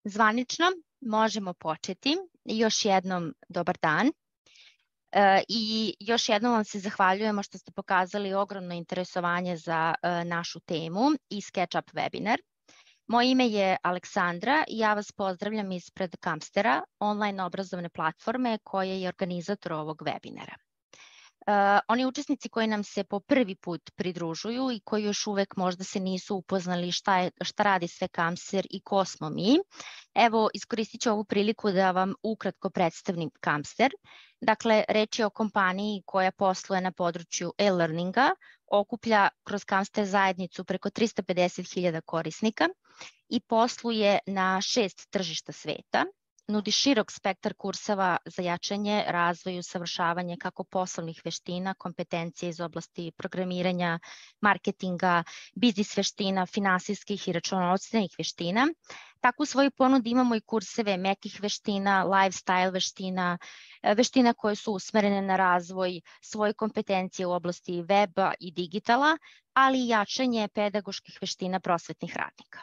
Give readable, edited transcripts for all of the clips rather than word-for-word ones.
Zvanično možemo početi. Još jednom dobar dan. I još jednom vam se zahvaljujemo što ste pokazali ogromno interesovanje za našu temu i SketchUp webinar. Moje ime je Aleksandra i ja vas pozdravljam ispred Campstera, online obrazovne platforme koja je organizator ovog webinara. Oni učesnici koji nam se po prvi put pridružuju i koji još uvek možda se nisu upoznali šta radi sve Campster i ko smo mi, evo iskoristit ću ovu priliku da vam ukratko predstavim Campster. Dakle, reč je o kompaniji koja posluje na području e-learninga, okuplja kroz Campster zajednicu preko 350.000 korisnika i posluje na 6 tržišta sveta. Nudi širok spektar kurseva za jačanje, razvoj i usavršavanje kako poslovnih veština, kompetencije iz oblasti programiranja, marketinga, biznis veština, finansijskih i računovodstvenih veština. Tako u svojoj ponudi imamo i kurseve mekih veština, lifestyle veština, veština koje su usmerene na razvoj svoje kompetencije u oblasti weba i digitala, ali i jačanje pedagoških veština prosvetnih radnika.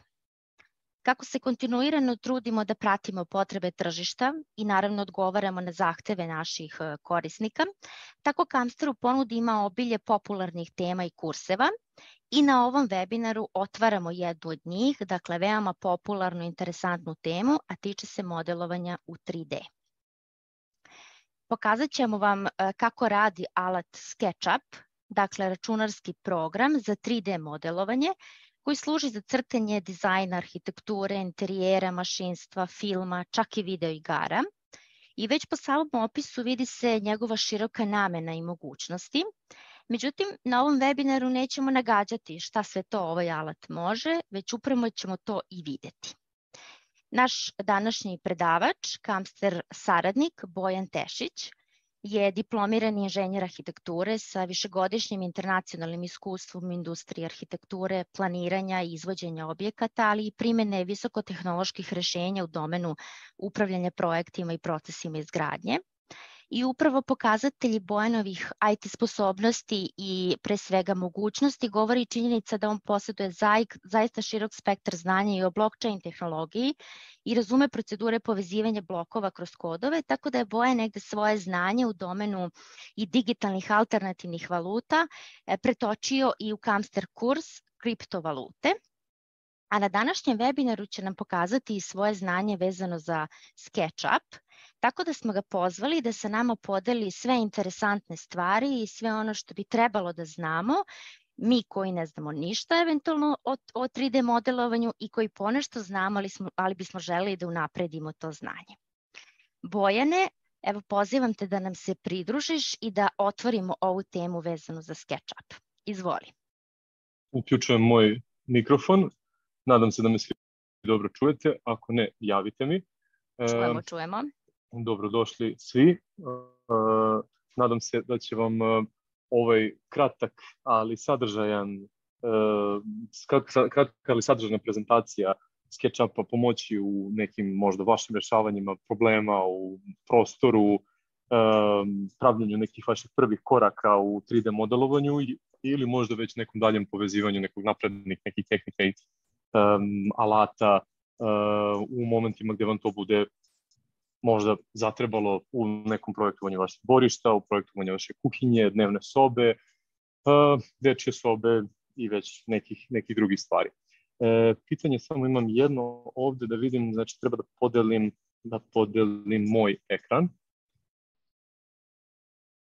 Kako se kontinuirano trudimo da pratimo potrebe tržišta i naravno odgovaramo na zahteve naših korisnika, tako Campster u ponudi ima obilje popularnih tema i kurseva i na ovom webinaru otvaramo jednu od njih, dakle veoma popularnu i interesantnu temu, a tiče se modelovanja u 3D. Pokazat ćemo vam kako radi alat SketchUp, dakle računarski program za 3D modelovanje, koji služi za crtanje, dizajna, arhitekture, interijera, mašinstva, filma, čak i video igara. I već po samom opisu vidi se njegova široka namena i mogućnosti. Međutim, na ovom webinaru nećemo nagađati šta sve to ovaj alat može, već upravo ćemo to i videti. Naš današnji predavač, Campster saradnik Bojan Tešić, je diplomirani inženjer arhitekture sa višegodišnjim internacionalnim iskustvom u industriji arhitekture, planiranja i izvođenja objekata, ali i primene visokotehnoloških rešenja u domenu upravljanja projektima i procesima izgradnje. I upravo pokazatelji Bojanovih IT sposobnosti i pre svega mogućnosti govori činjenica da on posjeduje zaista širok spektar znanja i o blockchain tehnologiji i razume procedure povezivanja blokova kroz kodove, tako da je Bojan negde svoje znanje u domenu i digitalnih alternativnih valuta pretočio i u Campster kurs kriptovalute. A na današnjem webinaru će nam pokazati i svoje znanje vezano za SketchUp, tako da smo ga pozvali da sa nama podeli sve interesantne stvari i sve ono što bi trebalo da znamo, mi koji ne znamo ništa eventualno o 3D modelovanju i koji ponešto znamo, ali bismo želeli da unapredimo to znanje. Bojane, evo pozivam te da nam se pridružiš i da otvorimo ovu temu vezanu za SketchUp. Izvoli. Uključujem moj mikrofon. Nadam se da me svi dobro čujete. Ako ne, javite mi. Čujemo. Dobrodošli svi. Nadam se da će vam ovaj kratak, ali sadržajna prezentacija SketchUpa pomoći u nekim možda vašim rešavanjima problema u prostoru, pravljenju nekih vaših prvih koraka u 3D modelovanju ili možda već nekom daljem povezivanju nekog naprednih nekih tehnika i alata u momentima gde vam to bude možda zatrebalo u nekom projektovanju vašeg dvorišta, u projektovanju vaše kuhinje, dnevne sobe, dečje sobe i već nekih drugih stvari. Pitanje samo imam jedno ovde da vidim, znači treba da podelim moj ekran.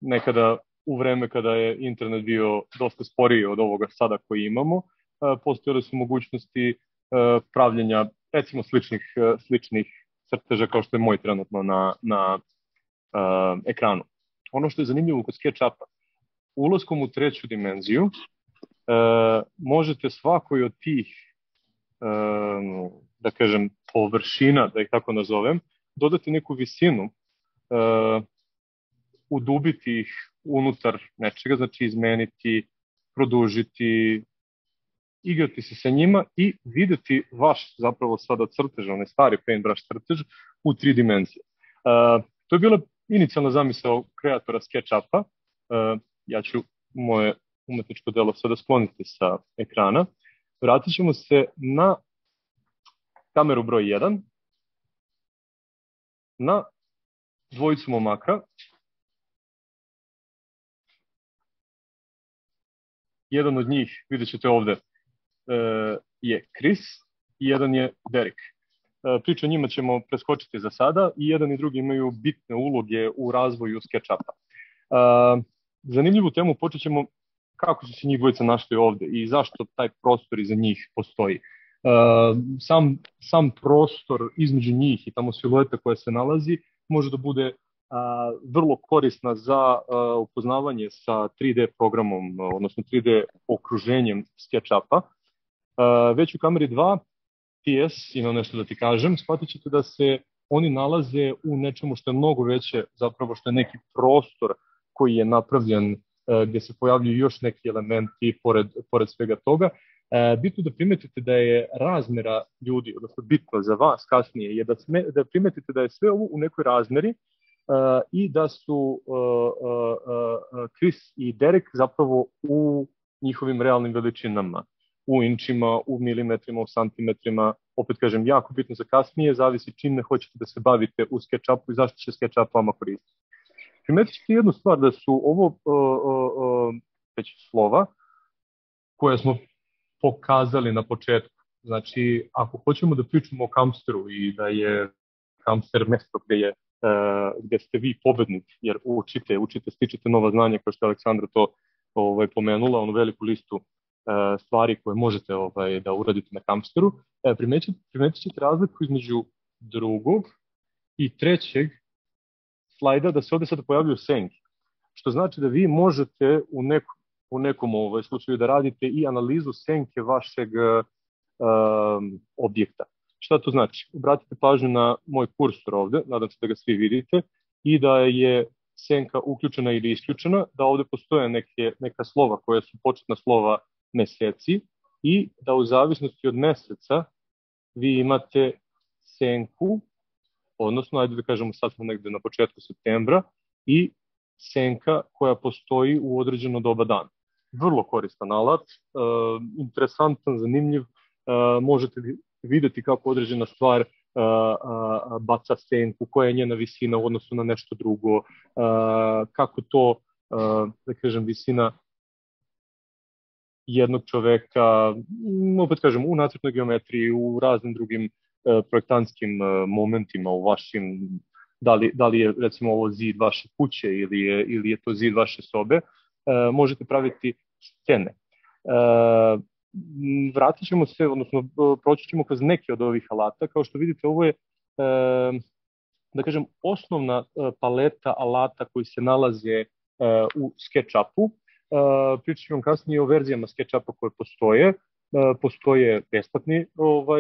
Nekada u vreme kada je internet bio dosta sporiji od ovoga sada koji imamo, postojale su mogućnosti pravljenja recimo sličnih crteža kao što je moj trenutno na ekranu. Ono što je zanimljivo kod SketchUpa, ulaskom u treću dimenziju možete svakoj od tih da kažem površina, da ih tako nazovem, dodati neku visinu, udubiti ih unutar nečega, znači izmeniti, produžiti, igrati se sa njima i videti vaš zapravo sada crtež, onaj stari paintbrush crtež u 3 dimenzije. To je bila inicijalna zamisao kreatora SketchUpa. Ja ću moje umetničko delo sada skloniti sa ekrana. Vratit ćemo se na kameru broj 1 na dvojicu momaka. Jedan od njih, vidjet ćete ovde, je Chris i jedan je Derek. Priču o njima ćemo preskočiti za sada i jedan i drugi imaju bitne uloge u razvoju SketchUpa. Zanimljivu temu počet ćemo kako su se njih dvojica našli ovde i zašto taj prostor iza njih postoji. Sam prostor između njih i tamo silueta koja se nalazi može da bude vrlo korisna za upoznavanje sa 3D programom, odnosno 3D okruženjem SketchUpa. Već u kameri 2 TS, imam nešto da ti kažem, shvatit ćete da se oni nalaze u nečemu što je mnogo veće, zapravo što je neki prostor koji je napravljen gde se pojavljuju još neki elementi pored svega toga. Bitno da primetite da je razmera ljudi, odnosno bitno za vas kasnije, je da primetite da je sve ovo u nekoj razmeri i da su Chris i Derek zapravo u njihovim realnim veličinama, u inčima, u milimetrima, u santimetrima. Opet kažem, jako bitno za kasnije, zavisi čime hoćete da se bavite u SketchUpu i zašto će SketchUp vama koristiti. Primetit ćete jednu stvar, da su ovo već slova koje smo pokazali na početku. Znači, ako hoćemo da pričamo o Campsteru i da je Campster mesto gde ste vi pobednik, jer učite, stičete nova znanja, kao što je Aleksandra to pomenula, onu veliku listu stvari koje možete da uradite na Campsteru, primetit ćete razliku između drugog i trećeg slajda, da se ovde sada pojavljuju senke, što znači da vi možete u nekom slučaju da radite i analizu senke vašeg objekta. Šta to znači? Obratite pažnju na moj kursor ovde, nadam se da ga svi vidite, i da je senka uključena ili isključena, da ovde postoje neka slova koja su početna slova meseci i da u zavisnosti od meseca vi imate senku, odnosno, ajde da kažemo, sad smo negde na početku septembra, i senka koja postoji u određeno doba dana. Vrlo koristan alat, interesantan, zanimljiv, možete videti kako određena stvar baca senku, koja je njena visina u odnosu na nešto drugo, kako to, da kažem, visina jednog čoveka, opet kažem, u nacrtnoj geometriji, u raznim drugim projektantskim momentima u vašim, da li je recimo ovo zid vaše kuće ili je to zid vaše sobe, možete praviti scene. Vratit ćemo se, odnosno proći ćemo kroz neke od ovih alata. Kao što vidite, ovo je, da kažem, osnovna paleta alata koji se nalaze u SketchUpu. Pričat ću vam kasnije o verzijama SketchUpa koje postoje. Postoje besplatni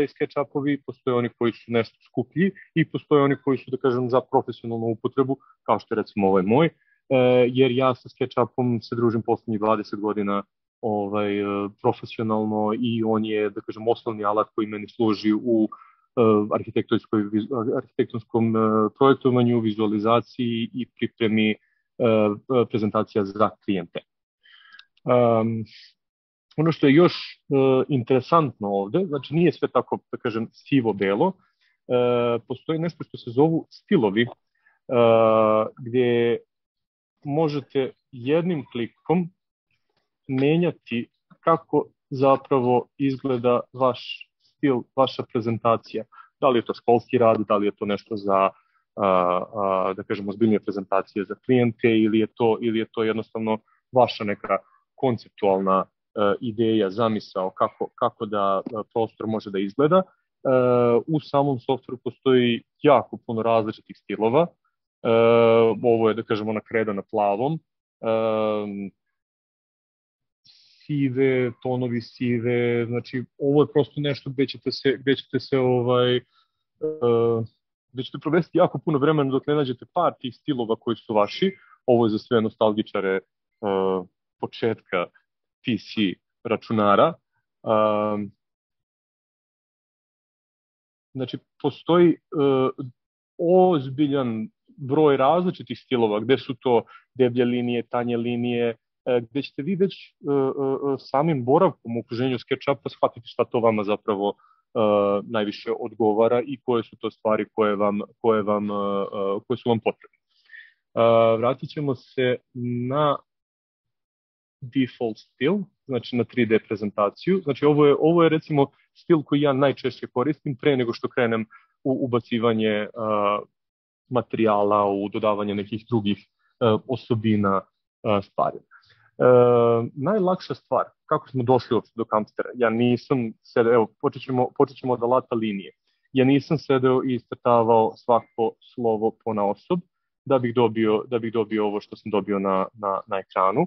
SketchUpovi, postoje oni koji su nešto skuplji i postoje oni koji su, da kažem, za profesionalnu upotrebu, kao što je recimo ovaj moj, jer ja sa SketchUpom se družim poslednjih 20 godina profesionalno i on je, da kažem, osnovni alat koji meni služi u arhitektonskom projektovanju, vizualizaciji i pripremi prezentacija za klijente. Ono što je još interesantno ovde, znači nije sve tako, da kažem, sivo-belo, postoji nešto što se zovu stilovi, gde možete jednim klikom menjati kako zapravo izgleda vaš stil, vaša prezentacija. Da li je to školski rad, da li je to nešto za, da kažemo, ozbiljnije prezentacije za klijente ili je to jednostavno vaša neka konceptualna ideja, zamisao kako da prostor može da izgleda. U samom softveru postoji jako puno različitih stilova. Ovo je, da kažemo, ona kreda na plavom. Sive, tonovi sive, znači ovo je prosto nešto gde ćete provesti jako puno vremena dok ne nađete par tih stilova koji su vaši. Ovo je za sve nostalgičare početka PC računara. Znači, postoji ozbiljan broj različitih stilova, gde su to deblje linije, tanje linije, gde ćete vi već samim boravkom u okruženju SketchUpa shvatiti šta to vama zapravo najviše odgovara i koje su to stvari koje su vam potrebne. Vratit ćemo se na default stil, znači na 3D prezentaciju. Znači ovo je recimo stil koji ja najčešće koristim pre nego što krenem u ubacivanje materijala, u dodavanje nekih drugih osobina stvari. Najlakša stvar, kako smo došli uopšte do Campstera, ja nisam sedeo, evo, počet ćemo od alata linije. Ja nisam sedeo i iscrtavao svako slovo ponaosob da bih dobio ovo što sam dobio na ekranu.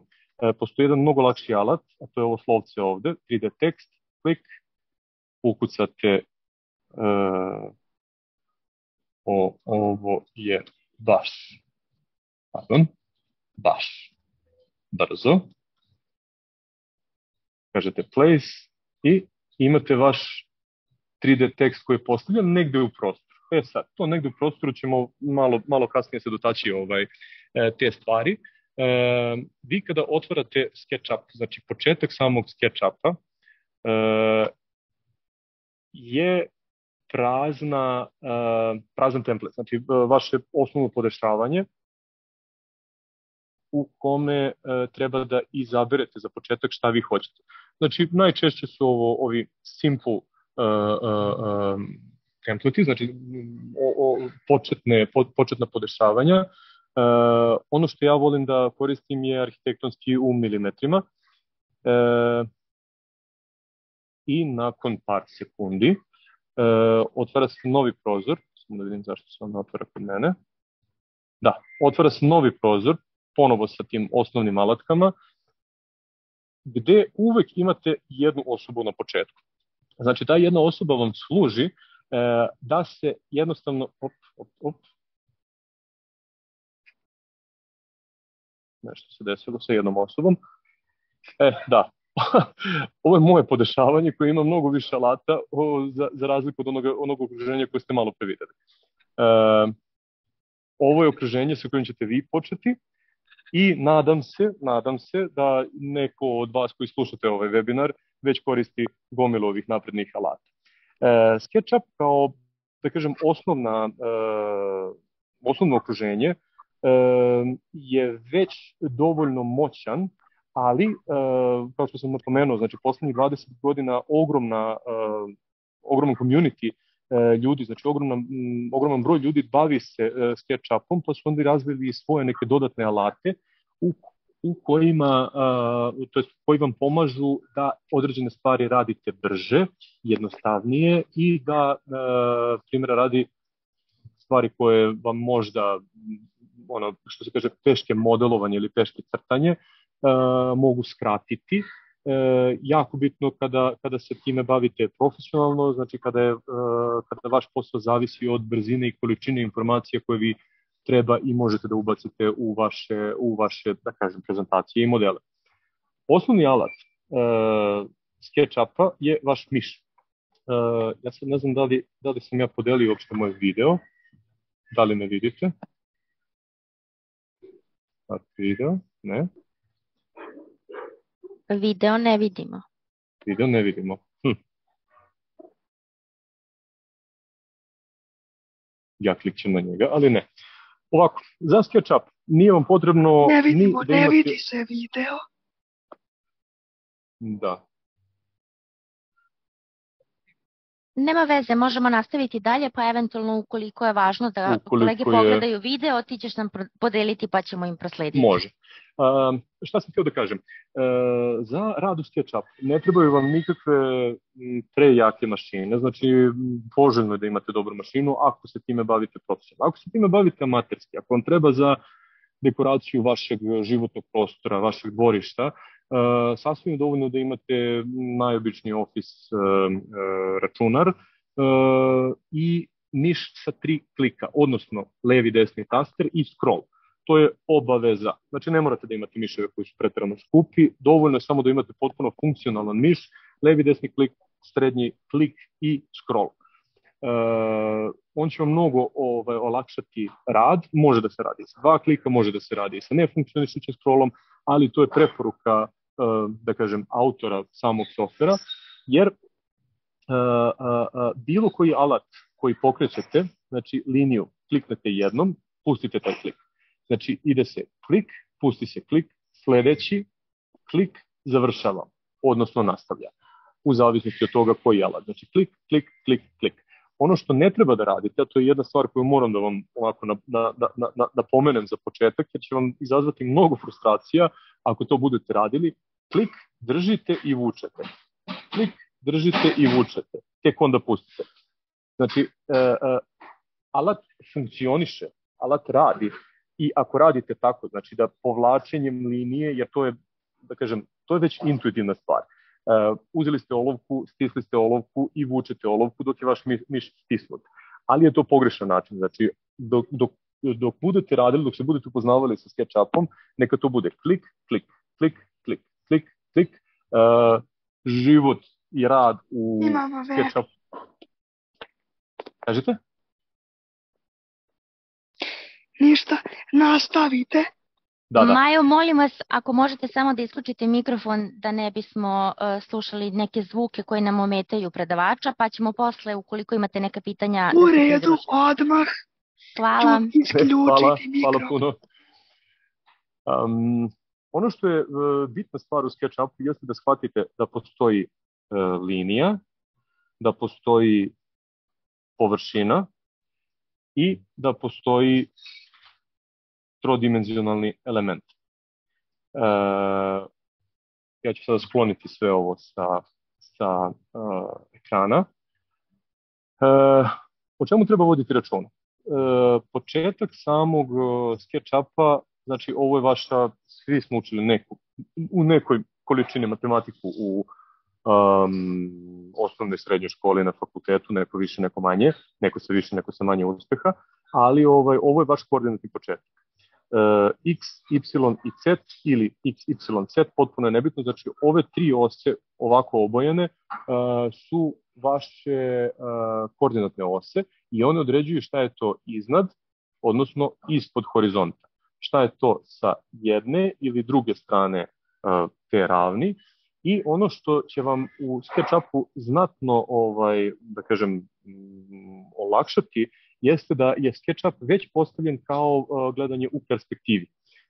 Postoji jedan mnogo lakši alat, a to je ovo slovce ovde, 3D tekst, klik, ukucate ovo je baš brzo. Kažete place i imate vaš 3D tekst koji je postavljen negde u prostoru. Sad, to negde u prostoru ćemo malo kasnije se dotaći te stvari. Vi kada otvarate SketchUp, znači početak samog SketchUpa je prazan template, znači vaše osnovno podešavanje u kome treba da izaberete za početak šta vi hoćete. Znači, najčešće su ovi simple templati, znači početna podešavanja. Ono što ja volim da koristim je arhitektonski u milimetrima. I nakon par sekundi otvara se novi prozor. Samo da vidim zašto se on otvara kod mene. Da, otvara se novi prozor, ponovo sa tim osnovnim alatkama, gde uvek imate jednu osobu na početku. Znači, ta jedna osoba vam služi da se jednostavno... Nešto se desilo sa jednom osobom. Da, ovo je moje podešavanje koje ima mnogo više alata za razliku od onog okruženja koje ste malo pre videli. Ovo je okruženje sa kojim ćete vi početi i nadam se da neko od vas koji slušate ovaj webinar već koristi gomilu ovih naprednih alata. SketchUp kao, da kažem, osnovno okruženje je već dovoljno moćan, ali, kao što sam napomenuo, znači poslednjih 20 godina ogroman community ljudi, znači ogroman broj ljudi bavi se SketchUpom, pa su onda razvili svoje neke dodatne alate koji vam pomažu da određene stvari radite brže, jednostavnije i da, primjera radi, stvari koje vam možda, što se kaže, teške modelovanje ili teške crtanje, mogu skratiti. Jako bitno kada se time bavite profesionalno, znači kada vaš posao zavisi od brzine i količine informacija koje vi treba i možete da ubacite u vaše, da kažem, prezentacije i modele. Osnovni alat SketchUpa je vaš miš. Ja sad ne znam da li sam ja podelio uopšte moj video. Da li me vidite? Video, ne. Video ne vidimo. Video ne vidimo. Ja klikćem na njega, ali ne. Ovako, za SketchUp nije vam potrebno... Ne vidimo, ne vidi se video. Da. Nema veze, možemo nastaviti dalje, pa eventualno ukoliko je važno da kolege pogledaju video, ti ćeš nam podeliti pa ćemo im proslediti. Može. Šta sam htio da kažem? Za rad u SketchUp ne trebaju vam nikakve prejake mašine, znači poželjno je da imate dobru mašinu ako se time bavite profesionalno. Ako se time bavite amaterski, ako vam treba za dekoraciju vašeg životnog prostora, vašeg dvorišta, sasvim je dovoljno da imate najobičniji Office računar i miš sa 3 klika, odnosno levi, desni taster i scroll. To je obaveza. Znači ne morate da imate miševe koji su preterano skupi, dovoljno je samo da imate potpuno funkcionalan miš, levi, desni klik, srednji klik i scroll. On će vam mnogo olakšati rad, može da se radi sa 2 klika, može da se radi sa nefunkcionišućim scrollom, ali to je preporuka, da kažem, autora samog softvera, jer bilo koji alat koji pokrećete, znači liniju, kliknete jednom, pustite taj klik. Znači ide se klik, pusti se klik, sledeći klik završava, odnosno nastavlja, u zavisnosti od toga koji alat. Znači klik, klik, klik, klik. Ono što ne treba da radite, a to je jedna stvar koju moram da vam ovako da pomenem za početak, jer će vam izazvati mnogo frustracija ako to budete radili, klik, držite i vučete. Klik, držite i vučete. Tek onda pustite. Znači, alat funkcioniše, alat radi i ako radite tako, znači da povlačenjem linije, jer to je, da kažem, to je već intuitivna stvar. Uzeli ste olovku, stisli ste olovku i vučete olovku dok je vaš miš stisnut. Ali je to pogrešan način. Znači, dok budete radili, dok se budete upoznavali sa SketchUpom, neka to bude klik, klik, klik, klik, klik, klik. Život i rad u SketchUpu. Kažete? Ništa, nastavite. Da. Majo, molim vas, ako možete samo da isključite mikrofon da ne bismo slušali neke zvuke koje nam ometaju predavača, pa ćemo posle, ukoliko imate neka pitanja... U redu, odmah. Hvala. Isključiti mikrofon. Hvala puno. Ono što je bitna stvar u SketchUpu jeste da shvatite da postoji linija, da postoji površina i da postoji trodimenzionalni element. Ja ću sada skloniti sve ovo sa ekrana. O čemu treba voditi računa? Početak samog SketchUpa, znači ovo je vaša, svi smo učili u nekoj količini matematiku u osnovnoj srednjoj školi, na fakultetu, neko više, neko manje, neko sa više, neko sa manje uspeha, ali ovo je vaš koordinatni početak. X, Y i Z ili X, Y, Z, potpuno je nebitno, znači ove tri ose ovako obojene su vaše koordinatne ose i one određuju šta je to iznad, odnosno ispod horizonta. Šta je to sa jedne ili druge strane te ravni i ono što će vam u SketchUpu znatno, da kažem, olakšati jeste da je SketchUp već postavljen kao gledanje u perspektivi.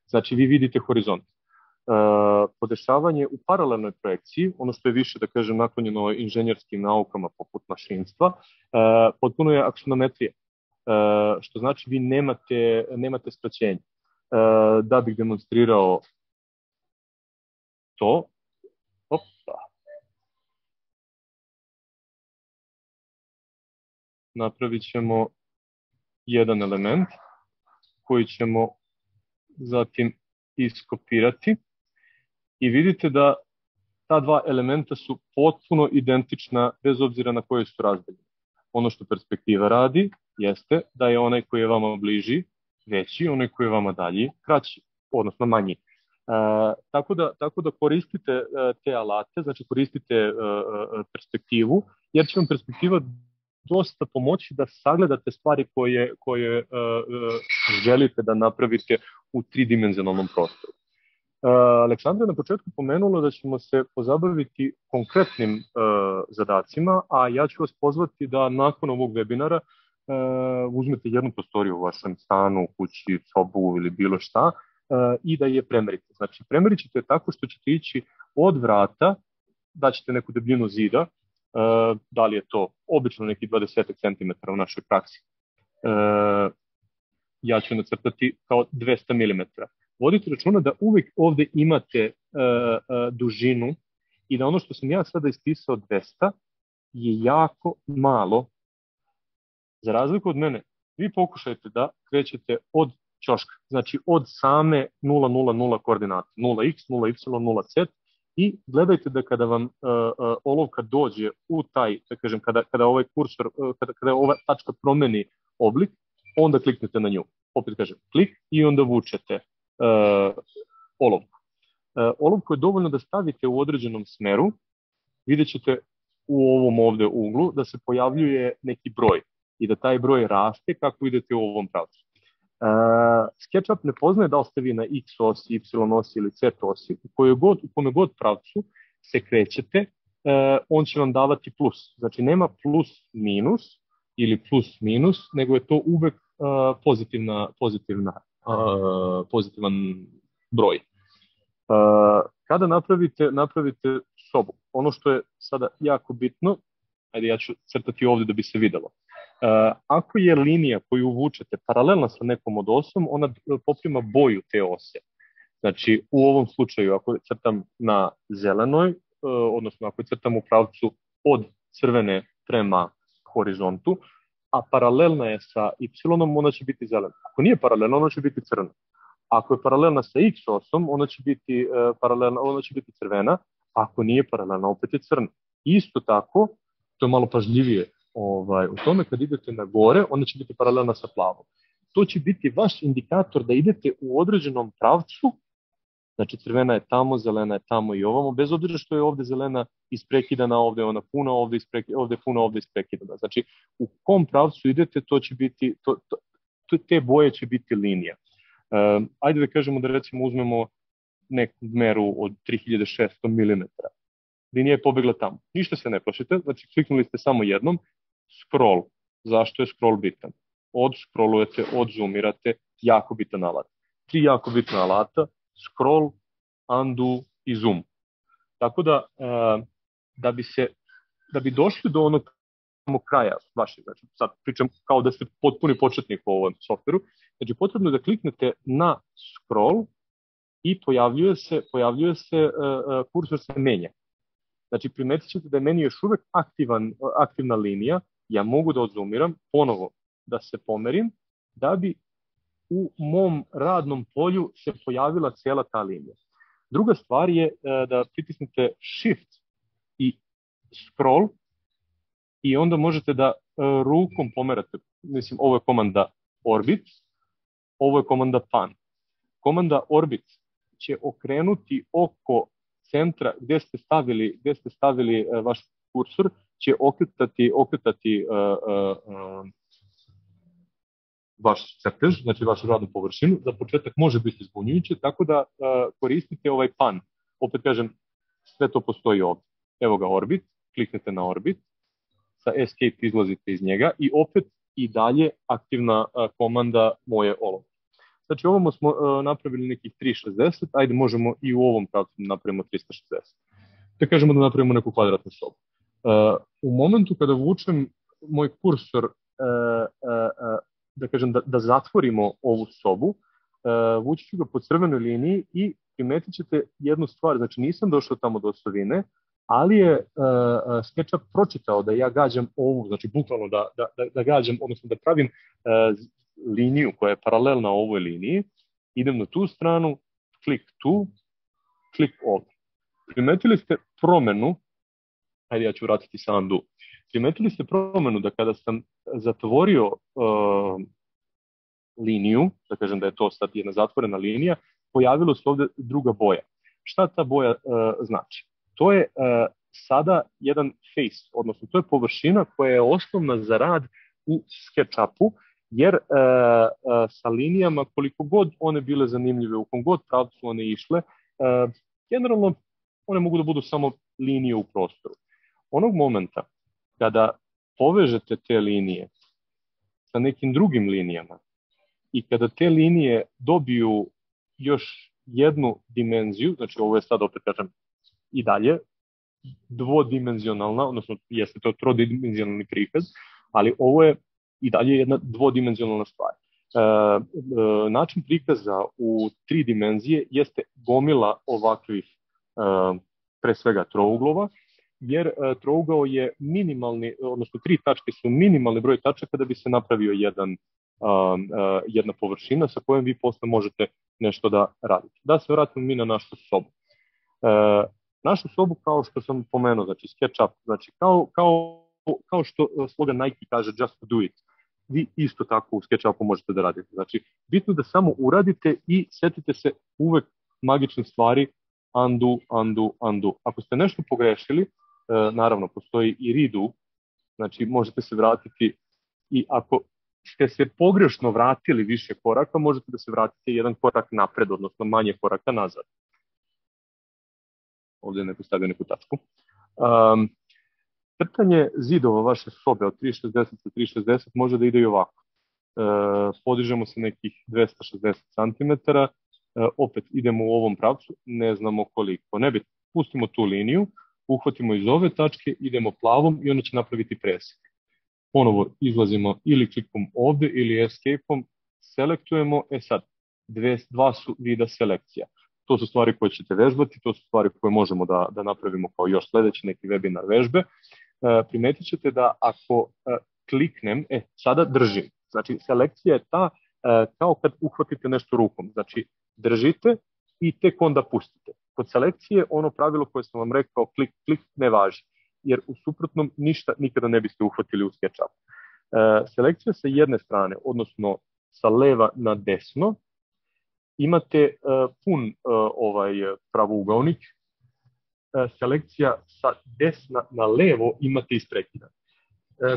Znači, vi vidite horizont. Podešavanje u paralelnoj projekciji, ono što je više, da kažem, naklonjeno inženjerskim naukama poput mašinstva, potpuno je aksonometrija, što znači vi nemate skraćenje. Da bih demonstrirao to, napravit ćemo jedan element koji ćemo zatim iskopirati i vidite da ta dva elementa su potpuno identična bez obzira na koje su razdaljene. Ono što perspektiva radi jeste da je onaj koji je vama bliži veći, onaj koji je vama dalji kraći, odnosno manji. Tako da koristite te alate, znači koristite perspektivu, jer će vam perspektiva dosta pomoći da sagledate stvari koje želite da napravite u tridimenzionalnom prostoru. Aleksandra je na početku pomenula da ćemo se pozabaviti konkretnim zadacima, a ja ću vas pozvati da nakon ovog webinara uzmete jednu prostoriju u vašem stanu, kući, sobu ili bilo šta i da je premerite. Znači, premerit ćete tako što ćete ići od vrata, daćete neku debljinu zida, da li je to obično neki 20 cm u našoj praksi. Ja ću nacrtati kao 200 mm. Vodite računa da uvijek ovde imate dužinu i da ono što sam ja sada ispisao 200 je jako malo. Za razliku od mene, vi pokušajte da krećete od ćoška, znači od same 0,0,0 koordinata, 0x, 0y, 0z, i gledajte da kada vam olovka dođe u taj, da kažem, kada ovaj kursor, kada ova tačka promeni oblik, onda kliknete na nju. Opet kažem, klik i onda vučete olovku. Olovku je dovoljno da stavite u određenom smeru, vidjet ćete u ovom ovde uglu da se pojavljuje neki broj i da taj broj raste kako idete u ovom pravcu. SketchUp ne poznaje da li ste vi na X osi, Y osi ili Z osi, u kome god pravcu se krećete, on će vam davati plus. Znači nema plus minus ili plus minus, nego je to uvek pozitivan broj. Kada napravite sobu, ono što je sada jako bitno, ajde ja ću crtati ovdje da bi se videlo. Ako je linija koju uvučete paralelna sa nekom od osom, ona poprima boju te ose. Znači, u ovom slučaju, ako crtam na zelenoj, odnosno ako crtam u pravcu od crvene prema horizontu, a paralelna je sa y-om, ona će biti zelena. Ako nije paralelna, ona će biti crna. Ako je paralelna sa x osom, ona će biti crvena. Ako nije paralelna, opet je crna. Isto tako, to je malo pažljivije u tome, kad idete na gore, ona će biti paralelna sa plavom. To će biti vaš indikator da idete u određenom pravcu. Znači crvena je tamo, zelena je tamo i ovamo, bez obzira što je ovde zelena isprekidana, ovde je ona puna, ovde je puna, ovde je isprekidana. Znači u kom pravcu idete, to će biti, te boje će biti linija. Ajde da kažemo da recimo uzmemo neku meru od 3600 mm. Linija je pobegla tamo. Ništa se ne plašite, znači kliknuli ste samo jednom, scroll. Zašto je scroll bitan? Odscrollujete, odzoomirate, jako bitan alat. 3 jako bitna alata, scroll, undo i zoom. Tako da bi došli do onog kraja vašeg, znači sad pričam kao da ste potpuni početnik u ovom softveru, znači potrebno je da kliknete na scroll i pojavljuje se kursor se menja. Znači primetit ćete da je meni još uvek aktivna linija, ja mogu da odzoomiram, ponovo da se pomerim, da bi u mom radnom polju se pojavila cijela ta linija. Druga stvar je da pritisnete Shift i Scroll i onda možete da rukom pomerate. Mislim, ovo je komanda Orbit, ovo je komanda Pan. Komanda Orbit će okrenuti oko centra gde ste stavili vaš kursor, će okretati vaš crtež, znači vašu radnu površinu. Za početak može biti zbunjujuće, tako da koristite ovaj pan. Opet kažem, sve to postoji ovdje. Evo ga Orbit, kliknete na Orbit, sa Escape izlazite iz njega i opet i dalje aktivna komanda moje olovo. Znači ovamo smo napravili nekih 360, ajde možemo i u ovom pravcu da napravimo 360. Da kažemo da napravimo neku kvadratnu sobu. U momentu kada vučem moj kursor, da kažem da zatvorimo ovu sobu, vući ću ga po crvenoj liniji i primetit ćete jednu stvar, znači nisam došao tamo do osovine, ali je SketchUp pročitao da ja gađam ovu, znači bukvalno da gađam, odnosno da pravim liniju koja je paralelna ovoj liniji, idem na tu stranu, klik tu, klik ovdje. Primetili ste promenu, ajde ja ću vratiti sa undo, primetili ste promenu da kada sam zatvorio liniju, da kažem da je to sad jedna zatvorena linija, pojavilo se ovde druga boja. Šta ta boja znači? To je sada jedan face, odnosno to je površina koja je osnovna za rad u SketchUpu, jer sa linijama, koliko god one bile zanimljive, u kom god pravcu one išle, generalno one mogu da budu samo linije u prostoru. Onog momenta kada povežete te linije sa nekim drugim linijama i kada te linije dobiju još jednu dimenziju, znači ovo je sad opet kažem i dalje dvodimenzionalna, odnosno jeste to trodimenzionalni prikaz, ali ovo je i dalje jedna dvodimenzionalna stvar. Način prikaza u 3 dimenzije jeste gomila ovakvih pre svega trouglova, jer trougao je minimalni, odnosno 3 tačke su minimalni broj tačaka da bi se napravio jedna površina sa kojom vi posle možete nešto da radite. Da se vratimo mi na našu sobu. Našu sobu, kao što sam pomenuo, znači SketchUp, znači kao što slogan Nike kaže just do it, vi isto tako u SketchUpu možete da radite. Znači, bitno da samo uradite i setite se uvek magičnih stvari, undo, undo, undo. Ako ste nešto pogrešili, naravno, postoji i redo, znači možete se vratiti i ako ste se pogrešno vratili više koraka, možete da se vratite jedan korak napred, odnosno manje koraka nazad. Ovdje je neko stavio neku tačku. Crtanje zidova vaše sobe od 360 do 360 može da ide i ovako. Podižemo se nekih 260 cm, opet idemo u ovom pravcu, ne znamo koliko. Ne bi, pustimo tu liniju, uhvatimo iz ove tačke, idemo plavom i onda će napraviti presek. Ponovo izlazimo ili klikom ovde ili escape-om, selektujemo, sad, dva su vida selekcija. To su stvari koje ćete vežbati, to su stvari koje možemo da napravimo kao još sledeći neki webinar vežbe. Primetit ćete da ako kliknem, sada držim. Znači, selekcija je ta kao kad uhvatite nešto rukom. Znači, držite i tek onda pustite. Kod selekcije ono pravilo koje sam vam rekao, klik ne važi, jer u suprotnom ništa nikada ne biste uhvatili u SketchUp. Selekcija sa jedne strane, odnosno sa leva na desno, imate pun pravougaonik. Selekcija sa desna na levo imate isprekida.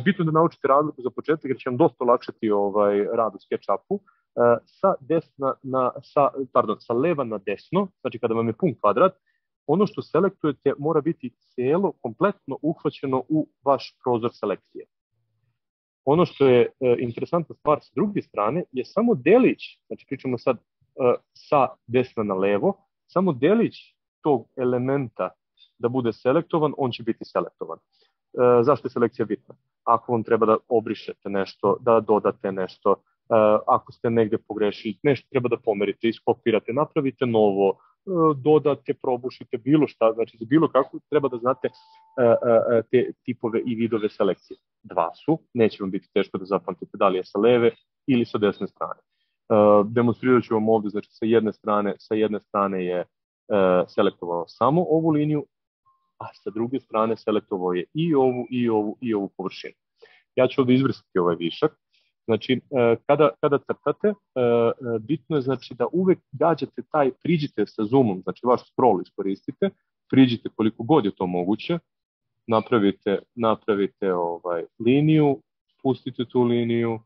Bitno da naučite razliku za početak jer će vam dosta olakšati rad u SketchUpu. Sa leva na desno, znači kada vam je pun kvadrat, ono što selektujete mora biti celo, kompletno uhvaćeno u vaš prozor selekcije. Ono što je interesantna stvar sa druge strane je samo delić, znači pričamo sad sa desna na levo, samo delić tog elementa da bude selektovan, on će biti selektovan. Zašto je selekcija bitna? Ako vam treba da obrišete nešto, da dodate nešto, ako ste negde pogrešili, nešto treba da pomerite, iskopirate, napravite novo, dodate, probušite, bilo šta, znači za bilo kako treba da znate te tipove i vidove selekcije. Dva su, neće vam biti teško da zapamtite da li je sa leve ili sa desne strane. Demonstrirat ću vam ovde, znači sa jedne strane je selektovao samo ovu liniju, a sa druge strane selektovao je i ovu površinu. Ja ću ovde izbrisati ovaj višak. Znači, kada crtate, bitno je znači da uvek gađate priđite sa zoomom, znači vaš scroll iskoristite, priđite koliko god je to moguće, napravite liniju, spustite tu liniju,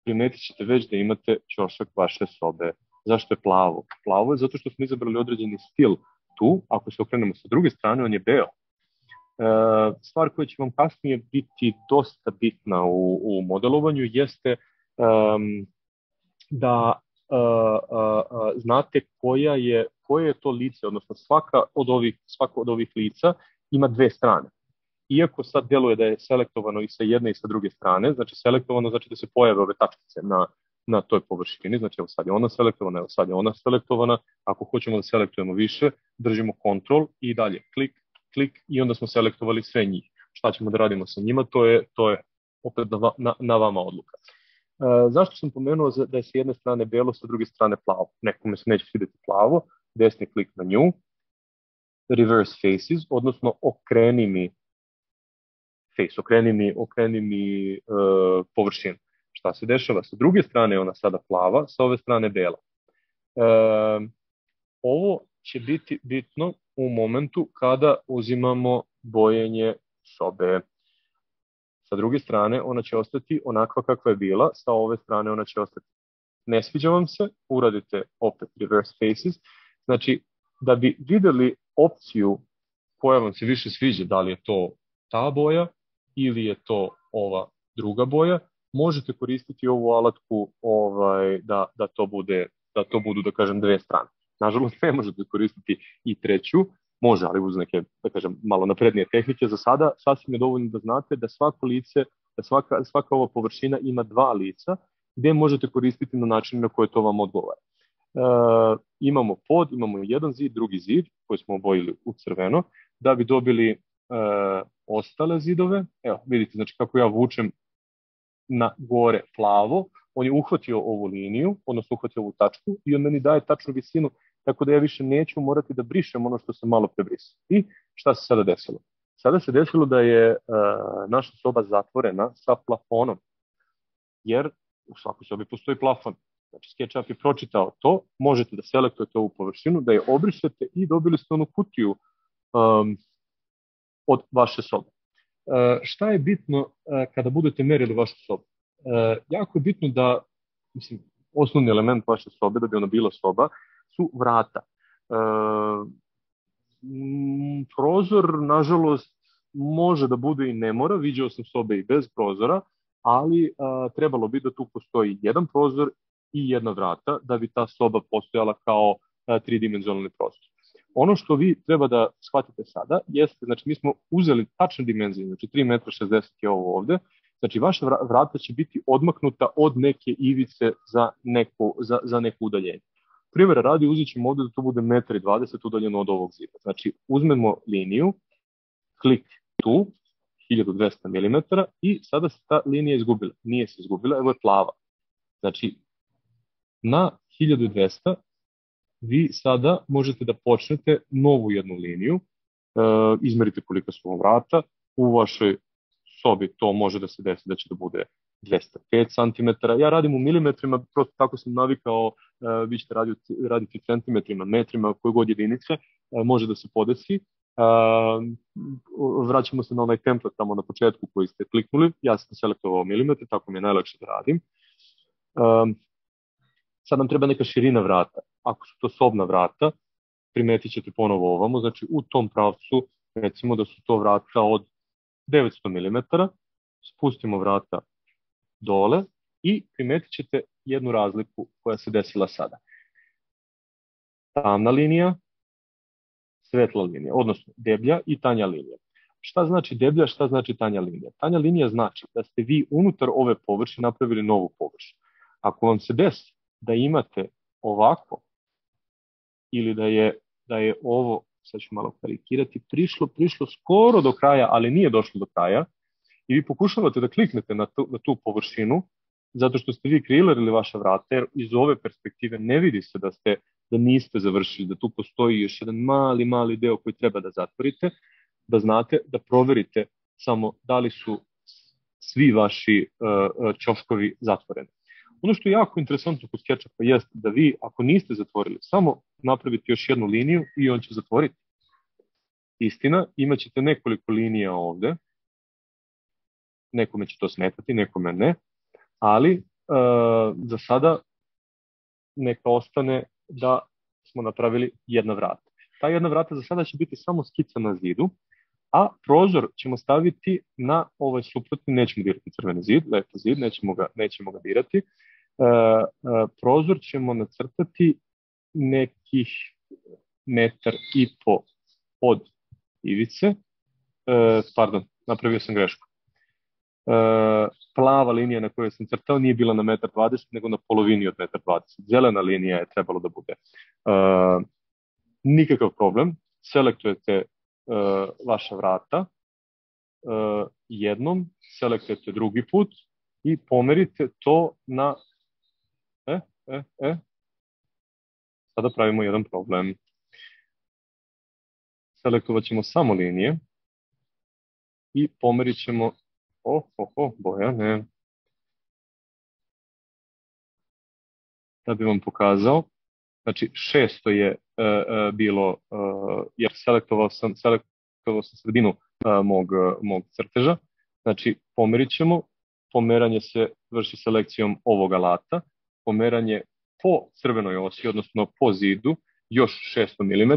primetit ćete već da imate ćošak vaše sobe. Zašto je plavo? Plavo je zato što smo izabrali određeni stil tu, ako se okrenemo sa druge strane, on je beo. Stvar koja će vam kasnije biti dosta bitna u modelovanju jeste da znate koje je to lice, odnosno svaka od ovih lica ima dve strane. Iako sad deluje da je selektovano i sa jedne i sa druge strane, znači selektovano znači da se pojave ove tačkice na toj površini, znači evo sad je ona selektovana, evo sad je ona selektovana, ako hoćemo da selektujemo više, držimo Ctrl i dalje klik i onda smo selektovali sve njih. Šta ćemo da radimo sa njima, to je opet na vama odluka. Zašto sam pomenuo da je sa jedne strane belo, sa druge strane plavo? Nekome se neće svidjeti plavo, desni klik na nju, reverse faces, odnosno okreni mi face, okreni mi površinu. Šta se dešava? Sa druge strane je ona sada plava, sa ove strane bela. Ovo će biti bitno u momentu kada uzimamo bojenje sobe. Sa druge strane ona će ostati onakva kakva je bila, sa ove strane ona će ostati. Ne sviđa vam se, uradite opet reverse faces. Znači, da bi videli opciju koja vam se više sviđa, da li je to ta boja ili je to ova druga boja, možete koristiti ovu alatku da to budu, da kažem, dve strane. Nažalost, ne možete koristiti i treću, može, ali uz neke, da kažem, malo naprednije tehnike. Za sada sasvim je dovoljno da znate da svako lice, da svaka ova površina ima dva lica, gde možete koristiti na način na koje to vam odgovara. Imamo pod, imamo jedan zid, drugi zid, koji smo obojili u crveno, da bi dobili ostale zidove. Evo, vidite, znači kako ja vučem na gore plavo, on je uhvatio ovu liniju, odnosno uhvatio ovu tačku i on meni daje tačnu visinu, tako da ja više neću morati da brišem ono što sam malo prebrisao. I šta se sada desilo? Sada se desilo da je naša soba zatvorena sa plafonom, jer u svakoj sobi postoji plafon. Znači, SketchUp je pročitao to, možete da selektujete ovu površinu, da je obrišete i dobili ste onu kutiju od vaše sobe. Šta je bitno kada budete merili vašu sobu? Jako je bitno da, osnovni element vaše sobe, da bi ona bila soba, su vrata. Prozor, nažalost, može da bude i ne mora, viđao sam sobe i bez prozora, ali trebalo bi da tu postoji jedan prozor i jedna vrata da bi ta soba postojala kao tridimenzionalni prostor. Ono što vi treba da shvatite sada jeste, znači mi smo uzeli tačne dimenzije, znači 3,60 m je ovo ovde, znači vaša vrata će biti odmaknuta od neke ivice za neko udaljenje. Primjera radi, uzet ćemo ovde da to bude 1,20 m udaljeno od ovog zida. Znači uzmemo liniju, klik tu, 1200 mm i sada se ta linija izgubila. Nije se izgubila, evo je plava. Znači na 1200 vi sada možete da počnete novu jednu liniju, izmerite kolika su vam vrata, u vašoj sobi to može da se desi da će da bude 205 cm. Ja radim u milimetrima, prosto tako sam navikao, vi ćete raditi centimetrima, metrima, koje god jedinice, može da se podesi. Vraćamo se na onaj template tamo na početku koji ste kliknuli, ja sam selektovao milimetre, tako mi je najlakše da radim. Sad nam treba neka širina vrata. Ako su to sobna vrata, primetit ćete ponovo ovamo, znači u tom pravcu, recimo da su to vrata od 900 mm, spustimo vrata dole i primetit ćete jednu razliku koja se desila sada. Tamna linija, svetla linija, odnosno deblja i tanja linija. Šta znači deblja, šta znači tanja linija? Tanja linija znači da ste vi unutar ove površine napravili novu površinu. Ako vam se desi da imate ovako ili da je ovo, sad ću malo karikirati, prišlo skoro do kraja, ali nije došlo do kraja i vi pokušavate da kliknete na tu površinu zato što ste vi kreilerili vaša vrata, jer iz ove perspektive ne vidi se da niste završili, da tu postoji još jedan mali deo koji treba da zatvorite, da znate, da proverite samo da li su svi vaši ćoškovi zatvoreni. Ono što je jako interesantno kod SketchUpa jeste da vi, ako niste zatvorili, samo napravite još jednu liniju i on će zatvoriti. Istina, imat ćete nekoliko linija ovde, nekome će to smetati, nekome ne, ali za sada neka ostane da smo napravili jedna vrata. Ta jedna vrata za sada će biti samo skica na zidu, a prozor ćemo staviti na ovaj suprotni, nećemo dirati crveni zid, lepo zid, nećemo ga dirati. Prozor ćemo nacrtati nekih 1,5 m od ivice, pardon, napravio sam grešku. Plava linija na kojoj sam crtao nije bila na 1,20 m, nego na polovini od 1,20 m. Zelena linija je trebalo da bude. Nikakav problem, selektujete vaša vrata jednom, selektujete drugi put i pomerite to na sada pravimo jedan problem. Selektovat ćemo samo linije i pomerit ćemo Bojane. Da bi vam pokazao, znači 600 je bilo, jer selektovao sam sredinu mog crteža, znači pomerit ćemo, pomeranje se vrši selekcijom ovog alata, pomeranje po crvenoj osi, odnosno po zidu, još 600 mm,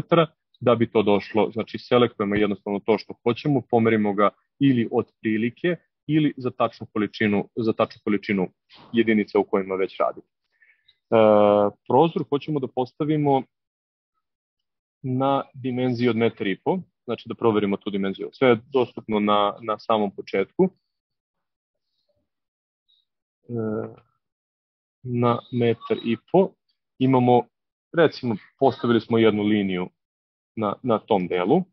da bi to došlo, znači selektujemo jednostavno to što hoćemo, pomerimo ga ili od prilike, ili za tačnu količinu jedinica u kojima već radimo. Prozor hoćemo da postavimo na dimenziji od 1,5 m, znači da proverimo tu dimenziju. Sve je dostupno na samom početku. Na 1,5 m imamo, recimo, postavili smo jednu liniju na tom delu.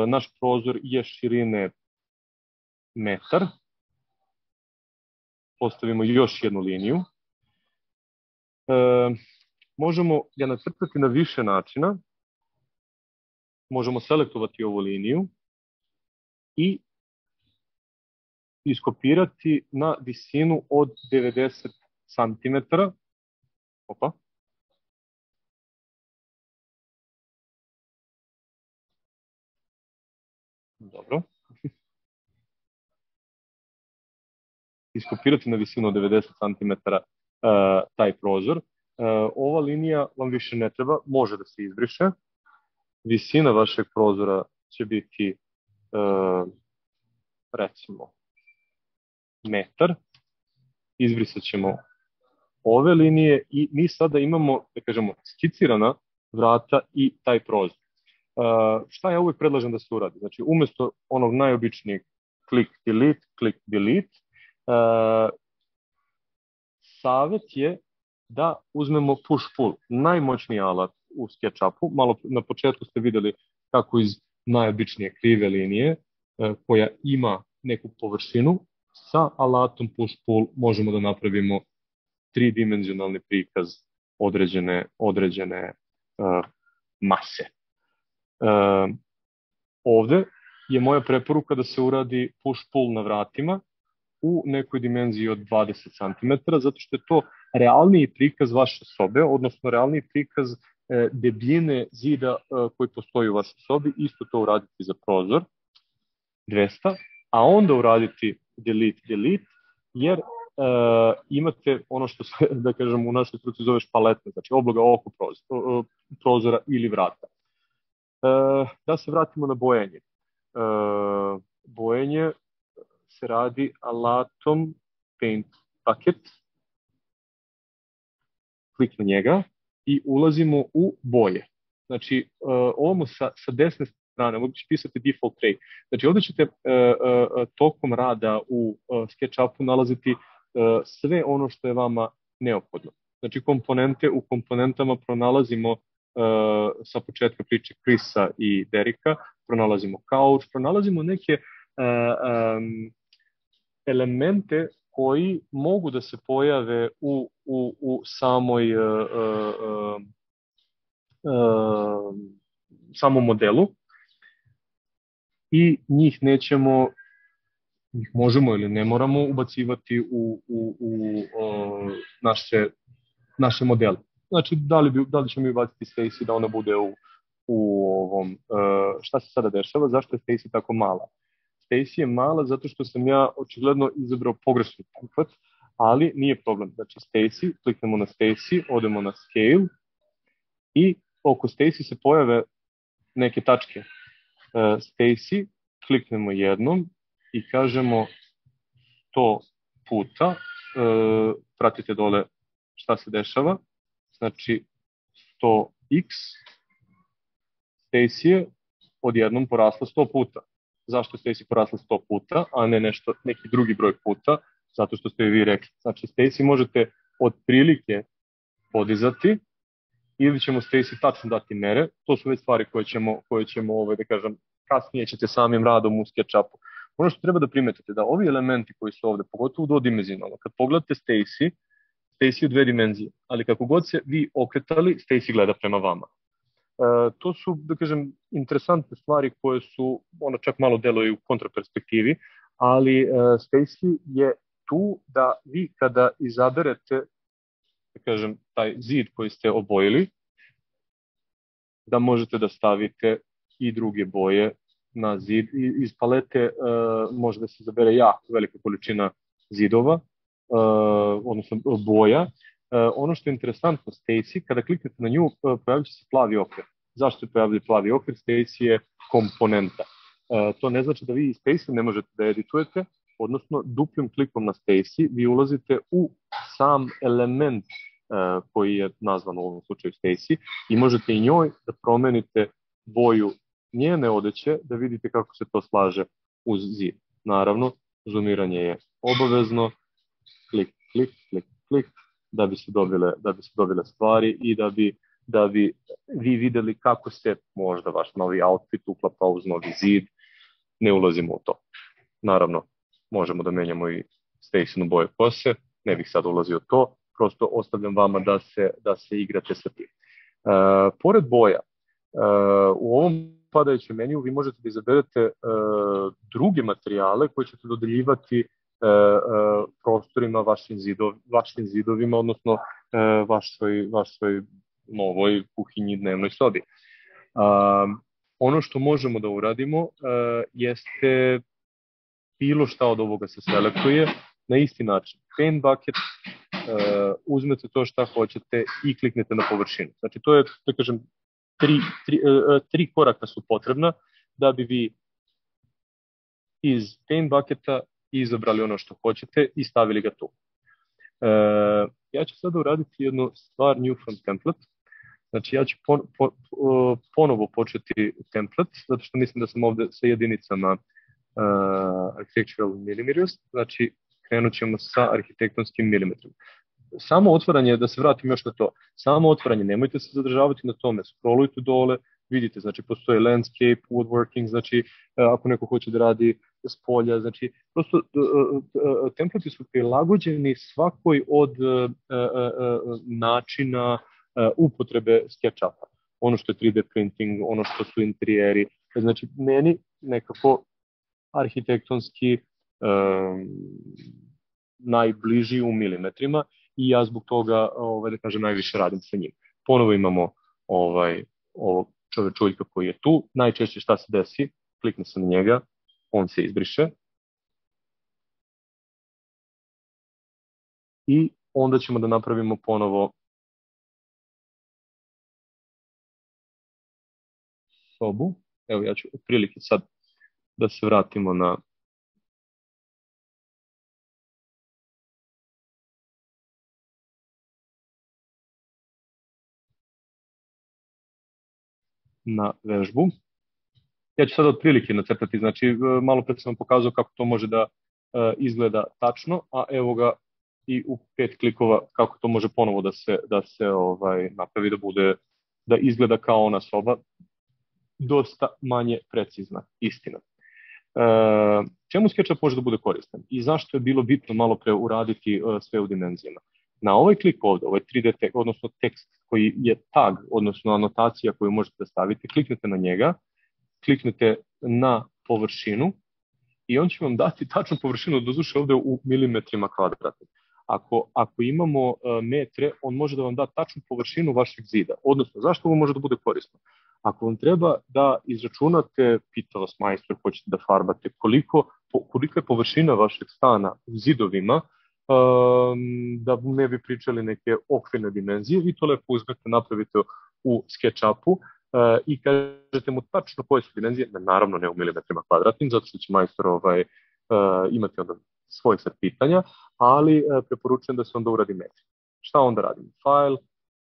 Naš prozor je širine 1 m. Postavimo još jednu liniju. Možemo ga nacrtati na više načina. Možemo selektovati ovu liniju i iskopirati na visinu od 90 cm. Opa. Dobro. Iskopirati na visinu od 90 cm taj prozor. Ova linija vam više ne treba, može da se izbriše. visina vašeg prozora će biti recimo metar, izbrisat ćemo ove linije i mi sada imamo, da kažemo, skicirana vrata i taj prozor. Šta ja uvek predlažem da se uradi? Znači, umesto onog najobičnijeg klik delete, savet je da uzmemo push pull, najmoćniji alat u SketchUpu. Malo na početku ste videli kako iz najobičnije krive linije koja ima neku površinu, sa alatom push pull možemo da napravimo tridimenzionalni prikaz određene mase. Ovde je moja preporuka da se uradi push pull na vratima u nekoj dimenziji od 20 cm, zato što je to realniji prikaz vaše sobe, odnosno realniji prikaz debljine zida koji postoji u vašoj sobi. Isto to uraditi za prozor 200, a onda uraditi delete, jer imate ono što se, da kažem, u našoj struci zove špaletne, znači obloga oko prozora ili vrata. Da se vratimo na bojenje. Bojenje se radi alatom Paint Bucket. Klik na njega i ulazimo u boje. Znači, ovamo sa desne strane, ovdje će pisati default tray. Znači, ovdje ćete tokom rada u SketchUpu nalaziti sve ono što je vama neophodno. Znači, u komponentama pronalazimo sa početka priče Chrisa i Derika, pronalazimo couch, pronalazimo neke elemente koji mogu da se pojave u samom modelu i njih možemo ili ne moramo ubacivati u naše modele. Znači, da li ćemo ubaciti Stacy da ona bude u ovom... Šta se sada dešava? Zašto je Stacy tako mala? Stacy je mala zato što sam ja očigledno izabrao pogrešni template, ali nije problem. Znači, Stacy, kliknemo na Stacy, odemo na Scale i oko Stacy se pojave neke tačke. Stacy, kliknemo jednom i kažemo 100 puta, pratite dole šta se dešava, znači 100x, Stacy je odjednom porasla 100 puta. Zašto je Stacy porasla 100 puta, a ne neki drugi broj puta? Zato što ste vi rekli. Znači, Stacy možete otprilike podizati ili ćemo Stacy tačno dati mere. To su već stvari koje ćemo da kažem, kasnije ćete samim radom u SketchUpu. Ono što treba da primetite da ovi elementi koji su ovde, pogotovo dvodimenzionalno, kad pogledate Stacy u dve dimenzije, ali kako god se vi okretali, Stacy gleda prema vama. To su, da kažem, interesantne stvari koje su, ono čak malo deluje u kontraperspektivi, ali Stacy je tu da vi kada izaberete, da kažem, taj zid koji ste obojili, da možete da stavite i druge boje na zid. Iz palete može da se izabere jako velika količina zidova, odnosno boja. Ono što je interesantno Stacy, kada kliknete na nju, pojavit će se plavi okvir. Zašto se pojavlja plavi okvir? Stacy je komponenta. To ne znači da vi Stacy ne možete da editujete, odnosno duplim klikom na Stacy vi ulazite u sam element koji je nazvan u ovom slučaju Stacy i možete i njoj da promenite boju njene odeće, da vidite kako se to slaže uz zid. Naravno, zoomiranje je obavezno, klik, klik, klik, klik, da bi se dobile stvari i da bi vi videli kako se možda vaš novi outfit uklapa uz novi zid. Ne ulazimo u to. Naravno, možemo da menjamo i Stacynu boje kose, ne bih sad ulazio u to, prosto ostavljam vama da se igrate sa tim. Pored boja, u ovom padajućem meniju vi možete da izaberete druge materijale koje ćete dodeljivati prostorima vašim zidovima, odnosno vašoj novoj kuhinji, dnevnoj sobi. Ono što možemo da uradimo jeste bilo šta od ovoga se selektuje na isti način. Paint Bucket, uzmete to šta hoćete i kliknete na površinu. Znači to je, da kažem, tri koraka su potrebna da bi vi iz paint bucketa izabrali ono što hoćete i stavili ga tu. Ja ću sada uraditi jednu stvar, new from template. Znači ja ću ponovo početi template, zato što mislim da sam ovde sa jedinicama architectural millimeters, znači krenut ćemo sa arhitektonskim milimetrima. Samo otvaranje, da se vratim još na to, samo otvaranje, nemojte se zadržavati na tome, scrollujte dole, vidite, znači postoje landscape, woodworking, znači ako neko hoće da radi s polja, znači prosto templati su prilagođeni svakoj od načina upotrebe SketchUpa. Ono što je 3D printing, ono što su interijeri, znači meni nekako arhitektonski najbliži u milimetrima i ja zbog toga, da kažem, najviše radim sa njim. Ponovo imamo ovog čovjeka koji je tu. Najčešće šta se desi, klikne se na njega, on se izbriše i onda ćemo da napravimo ponovo sobu. Evo ja ću otprilike sad da se vratimo na vežbu. Ja ću sada otprilike nacrtati, znači malo pre sam vam pokazao kako to može da izgleda tačno, a evo ga i u 5 klikova kako to može ponovo da se napravi da izgleda kao ona soba, dosta manje precizna, istina. Čemu SketchUp može da bude koristan i zašto je bilo bitno malo pre uraditi sve u dimenzijama? Na ovaj klik ovde, ovaj 3D tekst, odnosno tekst koji je tag, odnosno anotacija koju možete da stavite, kliknete na njega, kliknete na površinu i on će vam dati tačnu površinu, doduše ovde u milimetrima kvadratnih. Ako imamo metre, on može da vam da tačnu površinu vašeg zida. Odnosno, zašto ovo može da bude korisno? Ako vam treba da izračunate, pita vas majstor, hoćete da farbate, kolika je površina vašeg stana u zidovima, da ne bi pričali neke okvirne dimenzije, vi to lepo uzmete, napravite u SketchUpu i kažete mu tačno koje su dimenzije, naravno ne u milimetrima kvadratnim, zato što će majstor imati onda svoj set pitanja, ali preporučujem da se onda uradi metri. Šta onda radim? File,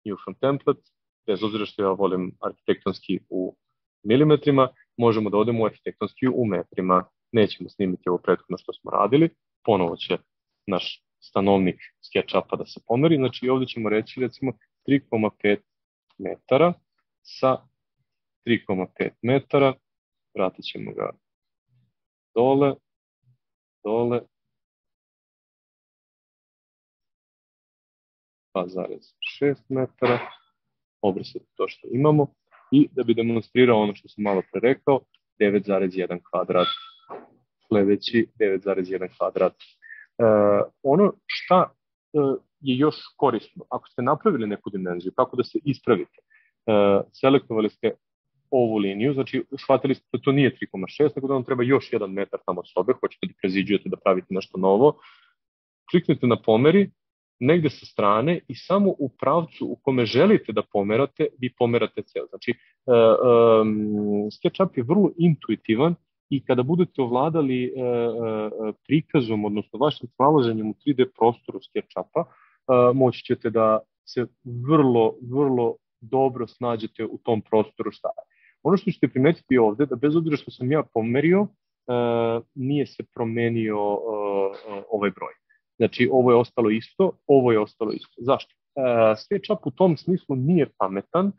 new from template, bez obzira što ja volim arhitektonski u milimetrima, možemo da odemo u arhitektonski u metrima. Nećemo snimiti ovo prethodno što smo radili, ponovo će naš stanovnik SketchUpa da se pomeri, znači ovde ćemo reći recimo 3,5 metara sa 3,5 metara, vratit ćemo ga dole, 2,6 metara, obrisati to što imamo i da bi demonstrirao ono što sam malo pre rekao, 9,1 kvadrat, sledeći 9,1 kvadrat. Ono šta je još korisno, ako ste napravili neku dimenziju, kako da se ispravite, selektovali ste ovu liniju, znači shvatili ste da to nije 3,6, nego da vam treba još 1 metar tamo od sobe, hoćete da preziđujete, da pravite nešto novo, kliknete na pomeri, negde sa strane i samo u pravcu u kome želite da pomerate, vi pomerate ceo. Znači, SketchUp je vrlo intuitivan i kada budete ovladali prikazom, odnosno vašim snalaženjem u 3D prostoru SketchUpa, moći ćete da se vrlo dobro snađete u tom prostoru šta je. Ono što ćete primetiti ovde, da bez obzira što sam ja pomerio, nije se promenio ovaj broj. Znači, ovo je ostalo isto, ovo je ostalo isto. Zašto? SketchUp u tom smislu nije pametan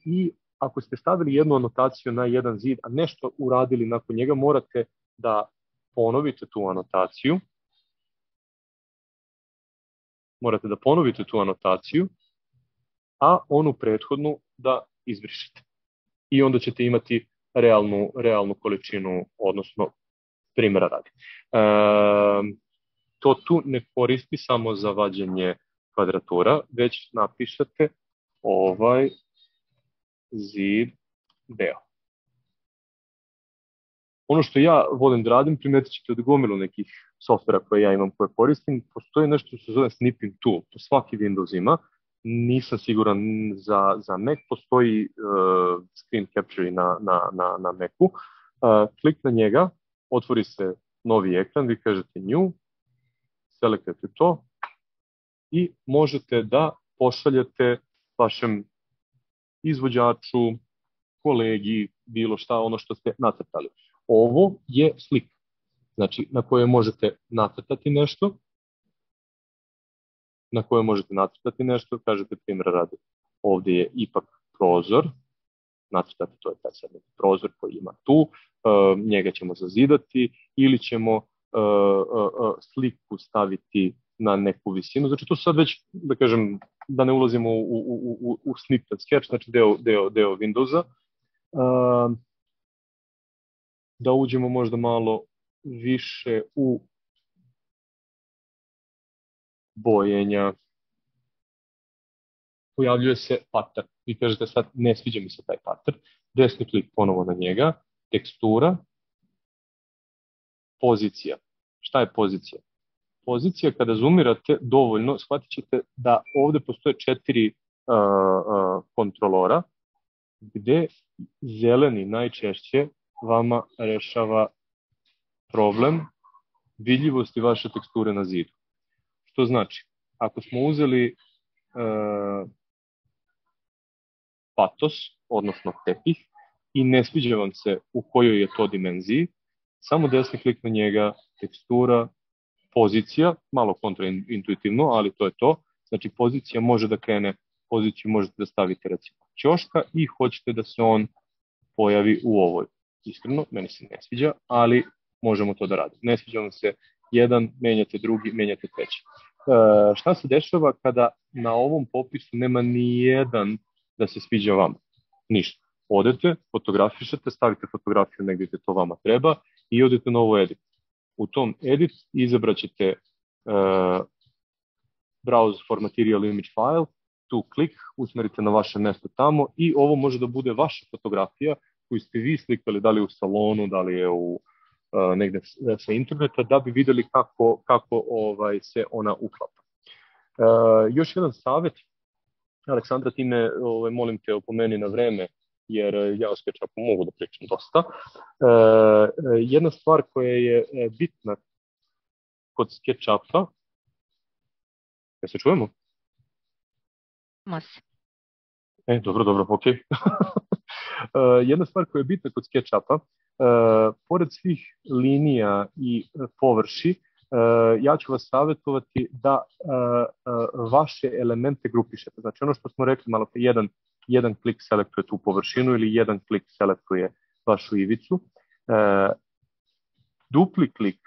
i ako ste stavili jednu anotaciju na jedan zid, a nešto uradili nakon njega, morate da ponovite tu anotaciju. A onu prethodnu da izbrišete. I onda ćete imati realnu količinu, odnosno primjera radi. To tu ne koristi samo za vađenje kvadratura, već napišete ovaj zid deo. Ono što ja volim da radim, primetit ćete od gomilu nekih softvera koje ja imam, koje koristim, postoji nešto što se zove snipping tool, to svaki Windows ima, nisam siguran za Mac, postoji screen capture na Macu. Klik na njega, otvori se novi ekran, vi kažete new, selektujete to i možete da pošaljete vašem izvođaču, kolegi, bilo šta, ono što ste nacrtali. Ovo je slika, znači na kojoj možete nacrtati nešto, kažete primjera radi. Ovdje je ipak prozor, nacrtati, to je taj sad neki prozor koji ima tu, njega ćemo zazidati ili ćemo sliku staviti na neku visinu. Znači to sad već, da kažem, da ne ulazimo u snippet sketch, znači deo Windowsa. Da uđemo možda malo više u bojenja. Pojavljuje se pattern. Vi kažete sad, ne sviđa mi se taj pattern. Desni klik ponovo na njega. Tekstura. Pozicija. Šta je pozicija? Pozicija, kada zoomirate dovoljno, shvatit ćete da ovde postoje 4 kontrolora, gde zeleni najčešće vama rešava problem vidljivosti vaše teksture na zidu. Što znači, ako smo uzeli patos, odnosno tepih, i ne sviđa vam se u kojoj je to dimenziji, samo desni klik na njega, tekstura, pozicija, malo kontraintuitivno, ali to je to. Znači, pozicija može da krene, poziciju možete da stavite recimo ćoška i hoćete da se on pojavi u ovoj. Iskreno, meni se ne sviđa, ali možemo to da radimo. Ne sviđa vam se jedan, menjate drugi, menjate treći. Šta se dešava kada na ovom popisu nema ni jedan da se sviđa vama? Ništa. Odete, fotografišete, stavite fotografiju negdje gde to vama treba i odete na ovo edit. U tom edit izabrat ćete browse for material image file, tu klik, usmerite na vaše mesto tamo i ovo može da bude vaša fotografija koju ste vi slikali, da li u salonu, da li je negde sa interneta, da bi videli kako se ona uklapa. Još jedan savjet, Aleksandra, ti me, molim te, opomeni na vreme, jer ja o SketchUpu mogu da pričam dosta. Jedna stvar koja je bitna kod SketchUpa, ja se čujemo? Može. Dobro, ok. Jedna stvar koja je bitna kod SketchUpa, pored svih linija i površi, ja ću vas savjetovati da vaše elemente grupišete. Znači ono što smo rekli malo pre, jedan klik selektuje tu površinu ili jedan klik selektuje vašu ivicu. Dupli klik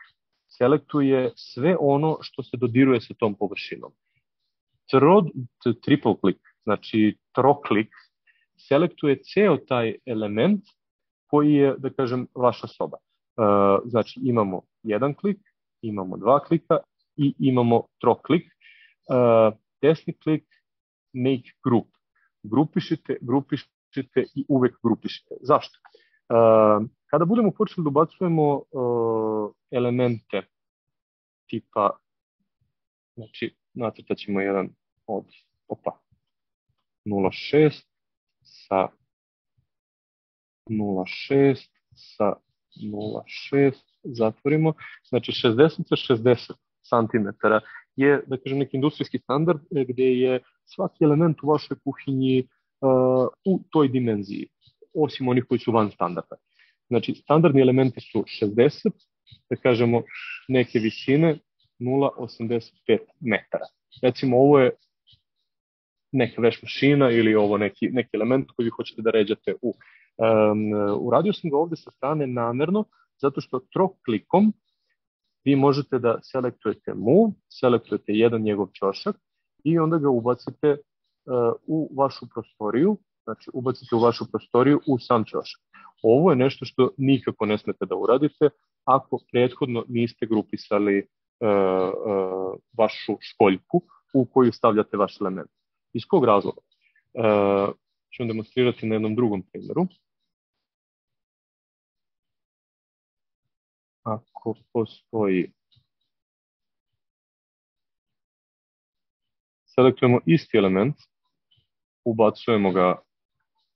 selektuje sve ono što se dodiruje sa tom površinom. Triple klik, znači troklik, selektuje ceo taj element koji je, da kažem, vaša soba. Znači imamo jedan klik, imamo dva klika i imamo troklik. Desni klik, make group. Grupišite i uvek grupišite. Zašto? Kada budemo počeli da ubacujemo elemente tipa, znači nacrtat ćemo jedan od 0,6 sa 0,6 sa 0,6, zatvorimo, znači 60 sa 60 cm je, da kažem, neki industrijski standard gde je svaki element u vašoj kuhinji u toj dimenziji, osim onih koji su van standarda. Znači, standardni elementi su 60, da kažemo, neke visine 0,85 metara. Recimo, ovo je neka veš mašina ili ovo neki element koji vi hoćete da ređate u. Uradio sam ga ovde sa strane namerno, zato što troklikom vi možete da selektujete move, selektujete jedan njegov ćošak i onda ga ubacite u vašu prostoriju, znači ubacite u vašu prostoriju u sam ćošak. Ovo je nešto što nikako ne smete da uradite ako prethodno niste grupisali vašu školjku u koju stavljate vaš element. Iz kog razloga? Ću vam demonstrirati na jednom drugom primjeru. Ako postoji selektujemo isti element, ubacujemo ga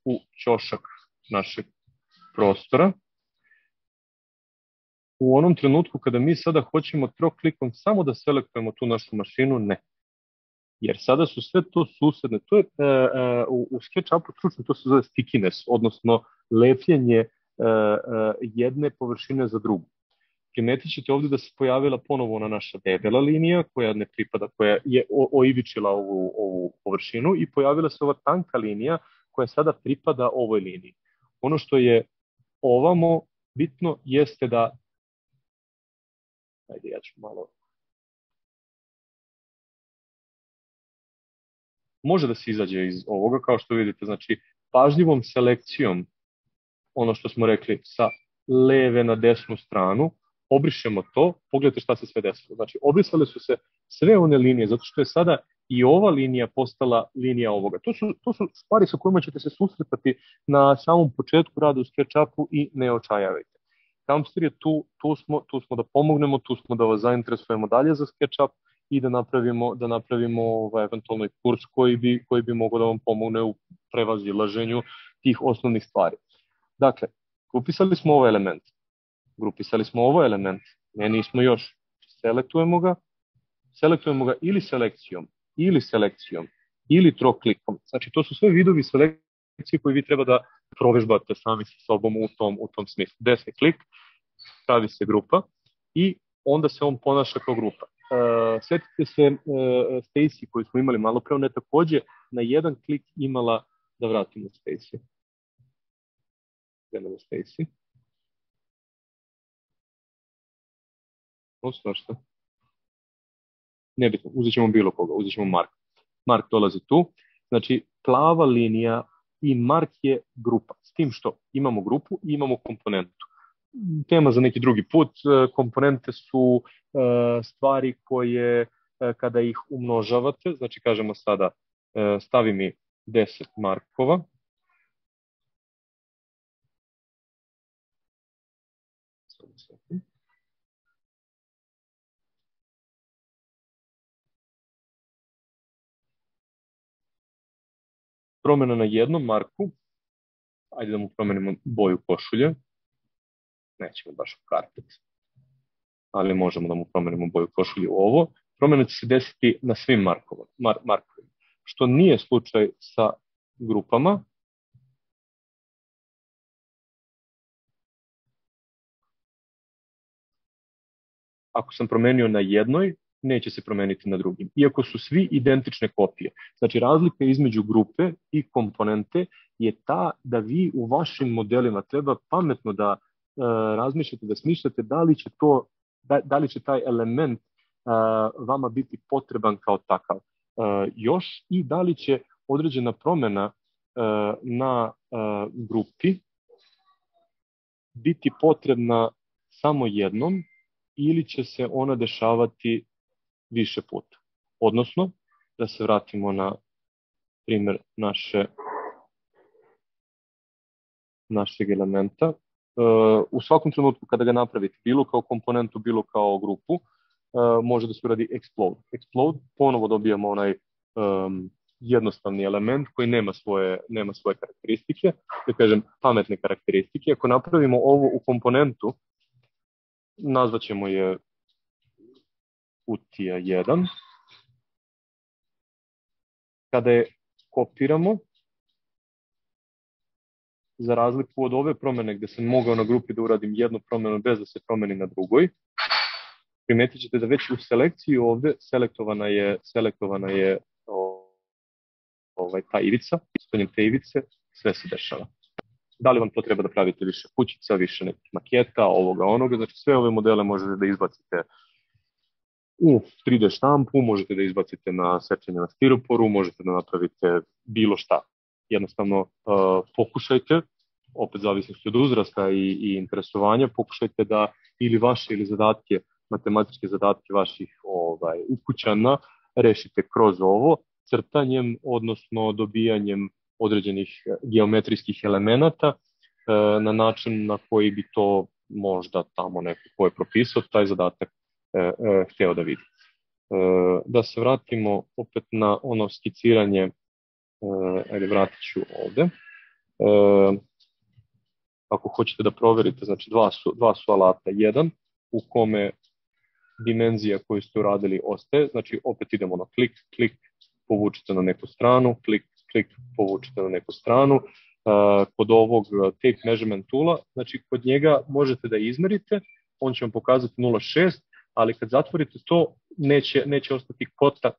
u ćošak našeg prostora. U onom trenutku kada mi sada hoćemo troklikom samo da selektujemo tu našu mašinu, ne. Jer sada su sve to susedne. To je u SketchUpu stručno to se zove stickiness, odnosno lepljenje jedne površine za drugu. Primetit ćete ovdje da se pojavila ponovo ona naša debela linija koja ne pripada, koja je oivičila ovu površinu i pojavila se ova tanka linija koja sada pripada ovoj liniji. Ono što je ovamo bitno jeste da, ajde ja ću malo, može da se izađe iz ovoga, kao što vidite, znači pažljivom selekcijom, ono što smo rekli, sa leve na desnu stranu, obrišemo to, pogledajte šta se sve desilo. Znači, obrisale su se sve one linije, zato što je sada i ova linija postala linija ovoga. To su stvari sa kojima ćete se susretati na samom početku rada u SketchUpu i ne očajavajte. Campster je tu smo da pomognemo, tu smo da vas zainteresujemo dalje za SketchUp i da napravimo eventualno i kurs koji bi mogao da vam pomogne u prevazilaženju tih osnovnih stvari. Dakle, grupisali smo ovaj element. Grupisali smo ovaj element, ne nismo još. Selektujemo ga ili selekcijom, ili troklikom. Znači, to su sve vidovi selekcije koji vi treba da provežbate sami sa sobom u tom smislu. Desni klik, pravi se grupa i onda se on ponaša kao grupa. Sjetite se Stacy koju smo imali malo pre, ona je takođe na jedan klik imala, da vratimo Stacy. Idemo na Stacy. Svašta. Nebitno, uzet ćemo bilo koga, uzet ćemo Mark. Mark dolazi tu, znači plava linija i Mark je grupa, s tim što imamo grupu i imamo komponentu. Tema za neki drugi put, komponente su stvari koje kada ih umnožavate, znači kažemo sada stavi mi 10 markova, promjena na jednom marku, ajde da mu promenimo boju košulje, nećemo baš u karpet, ali možemo da mu promenimo boju košulje u ovo, promjena će se desiti na svim markovima, što nije slučaj sa grupama. Ako sam promenio na jednoj, neće se promeniti na drugim, iako su svi identične kopije. Znači, razlika između grupe i komponente je ta da vi u vašim modelima treba pametno da razmišljate, da smišljate da li će taj element vama biti potreban kao takav. Još i da li će određena promjena na grupi biti potrebna samo jednom ili će se ona dešavati više puta. Odnosno, da se vratimo na primjer našeg elementa. U svakom trenutku kada ga napravite, bilo kao komponentu, bilo kao grupu, može da se uradi explode. Explode, ponovo dobijamo onaj jednostavni element koji nema svoje karakteristike, da kažem pametne karakteristike. Ako napravimo ovo u komponentu, nazvaćemo je kutija 1. Kada je kopiramo, za razliku od ove promjene gde sam mogao na grupi da uradim jednu promjenu bez da se promeni na drugoj, primetit ćete da već u selekciji ovde selektovana je ta ivica, ispunjem te ivice, sve se dešava. Da li vam to treba da pravite više kućica, više nekih maketa, ovoga, onoga, znači sve ove modele možete da izbacite u 3D štampu, možete da izbacite na sečenje na stiroporu, možete da napravite bilo šta. Jednostavno pokušajte, opet zavisnosti od uzrasta i interesovanja, pokušajte da ili vaše ili zadatke, matematičke zadatke vaših ukućana rešite kroz ovo, crtanjem, odnosno dobijanjem određenih geometrijskih elemenata na način na koji bi to možda tamo neko ko je propisao taj zadatak hteo da vidi. Da se vratimo opet na ono skiciranje, ajde vratit ću ovde. Ako hoćete da proverite, znači dva su alata. Jedan u kome dimenzija koju ste uradili ostaje, znači opet idemo na klik, klik, povučite na neku stranu, klik, klik, povučite na neku stranu. Kod ovog tape measurement toola, znači kod njega možete da izmerite, on će vam pokazati 0,6, ali kad zatvorite to, neće ostati kota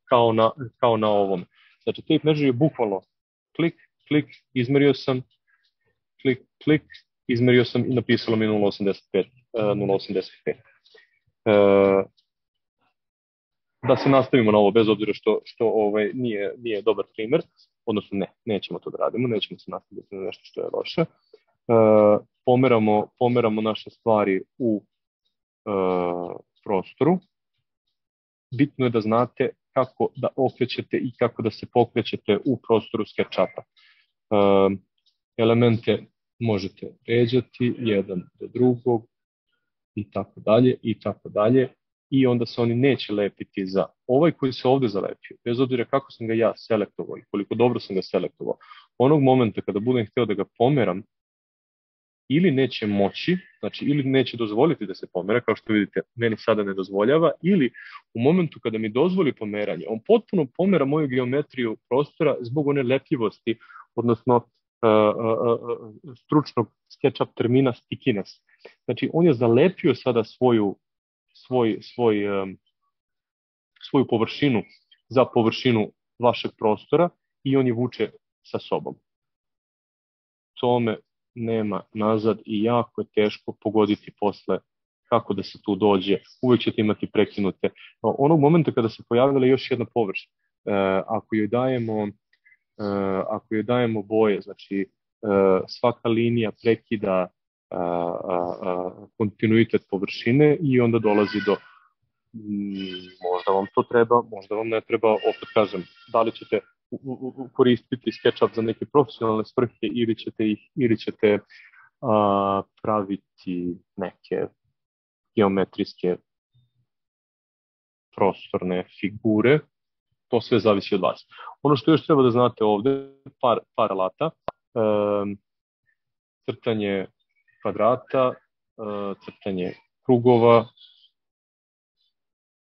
kao na ovom. Znači tape measure je bukvalno klik, klik, izmerio sam, klik, klik, izmerio sam i napisalo mi 0,85. Da se nastavimo na ovo, bez obzira što nije dobar primer, odnosno nećemo to da radimo, nećemo se nastaviti na nešto što je loše. Pomeramo naše stvari u prostoru. Bitno je da znate kako da okrećete i kako da se pokrećete u prostoru SketchUpa. Elemente možete ređati jedan do drugog i tako dalje i tako dalje. I onda se oni neće lepiti za ovaj koji se ovde zalepio, bez obzira kako sam ga ja selektovao i koliko dobro sam ga selektovao. Onog momenta kada budem hteo da ga pomeram, ili neće moći, znači ili neće dozvoliti da se pomera, kao što vidite, meni sada ne dozvoljava, ili u momentu kada mi dozvoli pomeranje, on potpuno pomera moju geometriju prostora zbog one lepljivosti, odnosno stručnog SketchUp termina stickiness. Znači, on je zalepio sada svoju površinu za površinu vašeg prostora i on je vuče sa sobom. Tome nema nazad i jako je teško pogoditi posle kako da se tu dođe. Uvijek ćete imati prekinute. Onog momenta kada se pojavila još jedna površina, ako joj dajemo boje, znači svaka linija prekida kontinuitet površine i onda dolazi do možda vam to treba, možda vam ne treba, opet kažem, da li ćete koristiti SketchUp za neke profesionalne svrhe ili ćete praviti neke geometrijske prostorne figure, to sve zavisi od vas. Ono što još treba da znate ovde, par alata, crtanje kvadrata, crtanje krugova,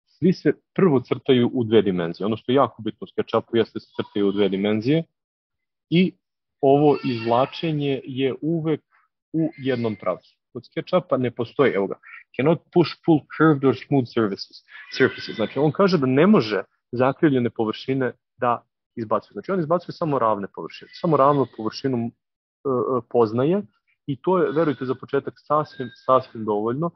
svi se prvo crtaju u dve dimenzije. Ono što je jako bitno u SketchUpu jeste da se crtaju u dve dimenzije i ovo izvlačenje je uvek u jednom pravcu. Kod SketchUpa ne postoji, evo ga, cannot push, pull, curved or smooth surfaces. Znači, on kaže da ne može zakrivljene površine da izbacuje. Znači, on izbacuje samo ravne površine. Samo ravnu površinu poznaje i to je, verujte, za početak sasvim dovoljno.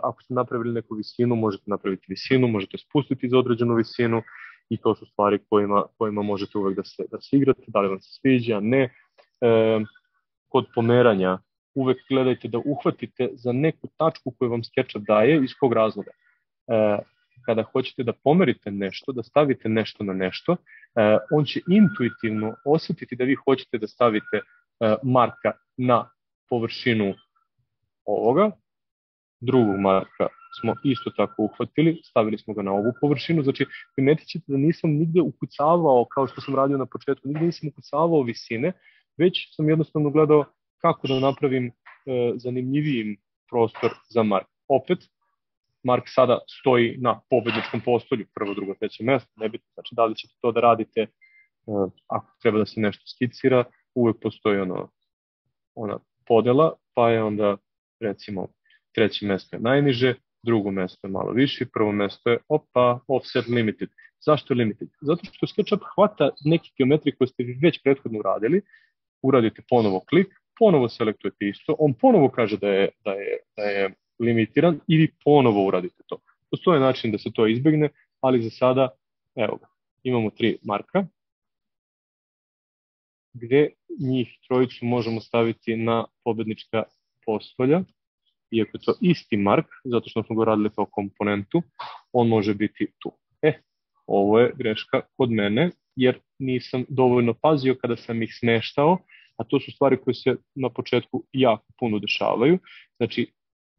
Ako ste napravili neku visinu, možete napraviti visinu, možete spustiti za određenu visinu i to su stvari kojima možete uvek da se igrate, da li vam se sviđa, ne. Kod pomeranja uvek gledajte da uhvatite za neku tačku koju vam SketchUp daje, iz kog razloga. Kada hoćete da pomerite nešto, da stavite nešto na nešto, on će intuitivno osetiti da vi hoćete da stavite marka na površinu ovoga, drugog marka smo isto tako uhvatili, stavili smo ga na ovu površinu, znači primetit ćete da nisam nigde ukucavao, kao što sam radio na početku, nigde nisam ukucavao visine, već sam jednostavno gledao kako da napravim zanimljivijim prostor za mark. Opet, mark sada stoji na pobedničkom postolju, prvo, drugo, treće mesto, nebitno, znači da li ćete to da radite, ako treba da se nešto skicira, uvek postoji ona podela, pa je onda, recimo, treće mesto je najniže, drugo mesto je malo više, prvo mesto je offset limited. Zašto je limited? Zato što SketchUp hvata neke geometrije koje ste vi već prethodno uradili, uradite ponovo klik, ponovo selektujete isto, on ponovo kaže da je limitiran i vi ponovo uradite to. Postoje način da se to izbegne, ali za sada, evo ga, imamo 3 marka, gde njih trojicu možemo staviti na pobednička postolja. Iako je to isti mark, zato što smo ga radili kao komponentu, on može biti tu. Ovo je greška kod mene, jer nisam dovoljno pazio kada sam ih smeštao, a to su stvari koje se na početku jako puno dešavaju. Znači,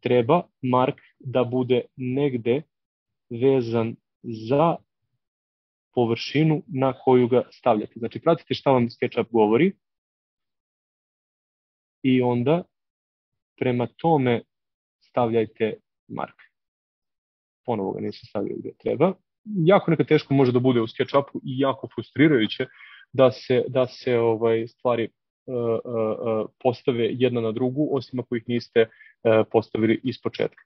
treba mark da bude negde vezan za površinu na koju ga stavljate. Znači, pratite šta vam SketchUp govori i onda prema tome stavljajte marker. Ponovo ga nisam stavio gdje treba. Jako nekad teško može da bude u SketchUpu i jako frustrirajuće da se stvari postave jedna na drugu, osim ako ih niste postavili iz početka.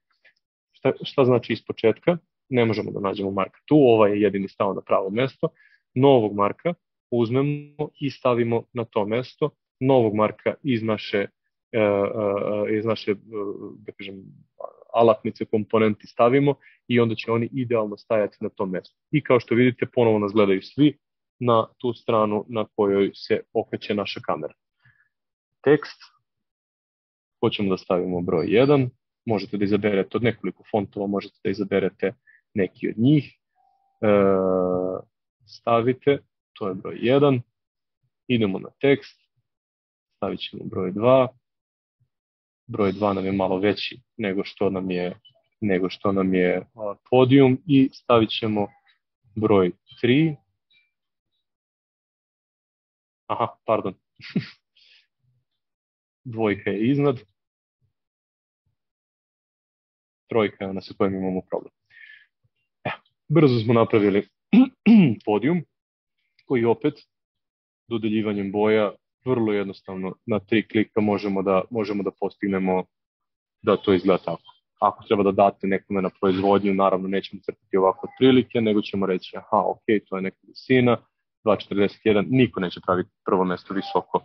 Šta znači iz početka? Ne možemo da nađemo marka tu, ovaj je jedini stao na pravo mesto. Novog marka uzmemo i stavimo na to mesto. Novog marka iz naše da kažem, alatnice, komponenti stavimo i onda će oni idealno stajati na tom mestu. I kao što vidite, ponovo nas gledaju svi na tu stranu na kojoj se okreće naša kamera. Tekst, hoćemo da stavimo broj 1, možete da izaberete od nekoliko fontova, možete da izaberete neki od njih, stavite, to je broj 1, idemo na tekst, stavit ćemo broj 2, broj 2 nam je malo veći nego što nam je podijum i stavit ćemo broj 3, dvojka je iznad, trojka je ona sa kojom imamo problem. Brzo smo napravili podijum koji opet dodeljivanjem boja vrlo jednostavno na 3 klika možemo da postignemo da to izgleda tako. Ako treba da date nekome na proizvodnju, naravno nećemo crtati ovako otprilike, nego ćemo reći ok, to je neka visina, 2.41, niko neće praviti prvo mesto visoko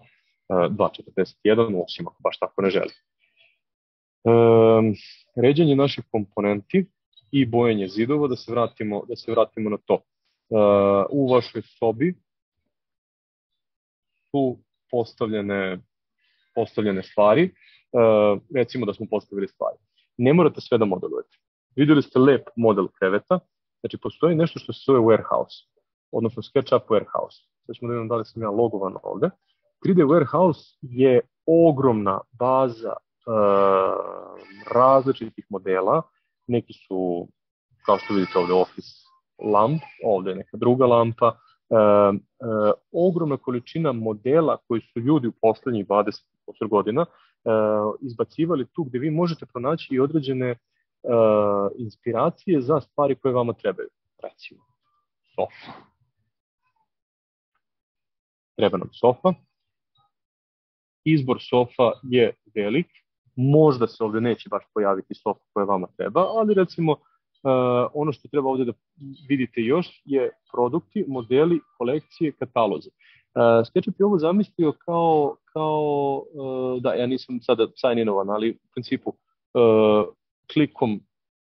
2.41, osim ako baš tako ne želi. Ređanje naših komponenti i bojenje zidova, da se vratimo na to. U vašoj sobi su postavljene stvari, recimo da smo postavili stvari. Ne morate sve da modelujete. Vidjeli ste lep model kreveta, znači postoji nešto što se zove warehouse, odnosno SketchUp warehouse. Sad ćemo da vidimo da li sam ja logovan ovde. 3D warehouse je ogromna baza različitih modela. Neki su, kao što vidite ovde, Office lamp, ovde je neka druga lampa. Ogromna količina modela koji su ljudi u poslednjih 20 godina izbacivali tu, gde vi možete pronaći i određene inspiracije za stvari koje vama trebaju. Recimo, sofa. Treba nam sofa. Izbor sofa je velik. Možda se ovde neće baš pojaviti sofa koja vama treba, ali recimo ono što treba ovde da vidite još je produkti, modeli, kolekcije, katalozi. SketchUp je ovo zamislio kao da, ja nisam sada sign-inovan, ali u principu klikom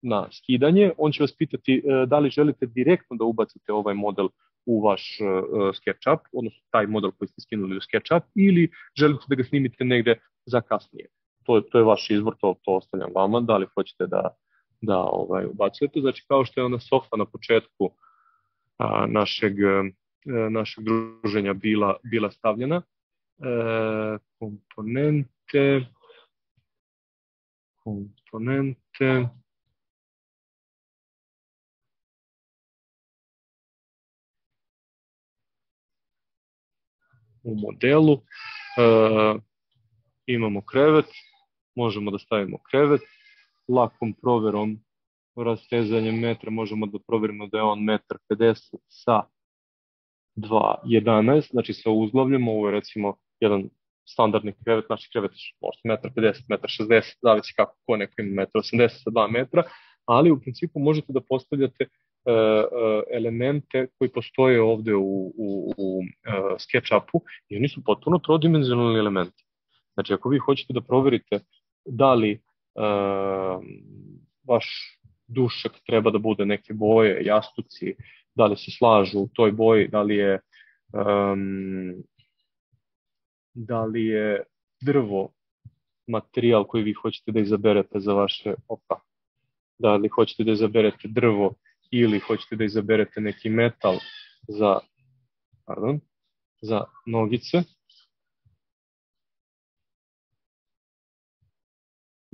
na skidanje, on će vas pitati da li želite direktno da ubacite ovaj model u vaš SketchUp, odnosno taj model koji ste skinuli u SketchUp, ili želite da ga snimite negde za kasnije. To je vaš izbor, to ostavljam vama, da li hoćete da ubacujete. Znači, kao što je ona sofa na početku našeg druženja bila stavljena, komponente, u modelu, imamo krevet, možemo da stavimo krevet, lakom proverom rastezanjem metra možemo da proverimo da je on 1,50 m sa 2,11, znači sa uzglavljem. Ovo je recimo jedan standardni krevet, znači krevet možda 1,50 m, 1,60 m, zavisi kako ko neko ima 1,80 m sa 2 metra, ali u principu možete da postavljate elemente koji postoje ovde u SketchUpu i oni su potpuno trodimenzionalni elementi. Znači, ako vi hoćete da proverite da li vaš dušak treba da bude neke boje, jastuci, da li se slažu u toj boji, da li je drvo materijal koji vi hoćete da izaberete za vaše da li hoćete da izaberete drvo ili hoćete da izaberete neki metal za nogice.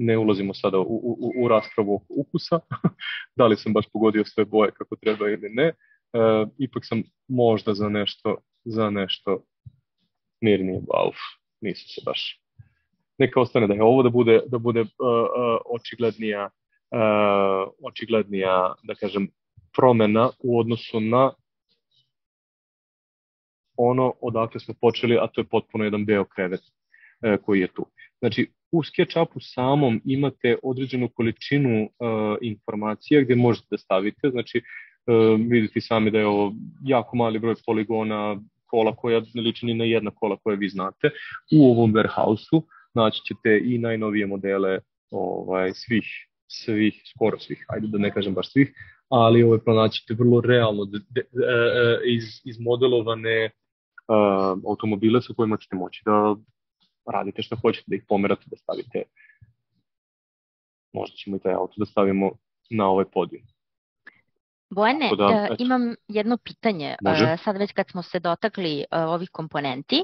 ne ulazimo sada u raspravu oko ukusa, da li sam baš pogodio sve boje kako treba ili ne. Ipak sam možda za nešto mirnije, nisu se baš. Neka ostane da je ovo da bude očiglednija, da kažem, promena u odnosu na ono odakle smo počeli, a to je potpuno jedan beo krevet koji je tu. Znači, u SketchUpu samom imate određenu količinu informacija gdje možete da stavite, znači vidite sami da je ovo jako mali broj poligona, kola koja ne liči ni na jedna kola koje vi znate. U ovom warehouse-u naći ćete i najnovije modele skoro svih, ajde da ne kažem baš svih, ali pronaći ćete vrlo realno izmodelovane automobile sa kojima ćete moći da radite što hoćete, da ih pomerate, da stavite, možda ćemo i taj auto da stavimo na ovaj podijum. Bojane, imam jedno pitanje, sad već kad smo se dotakli ovih komponenti.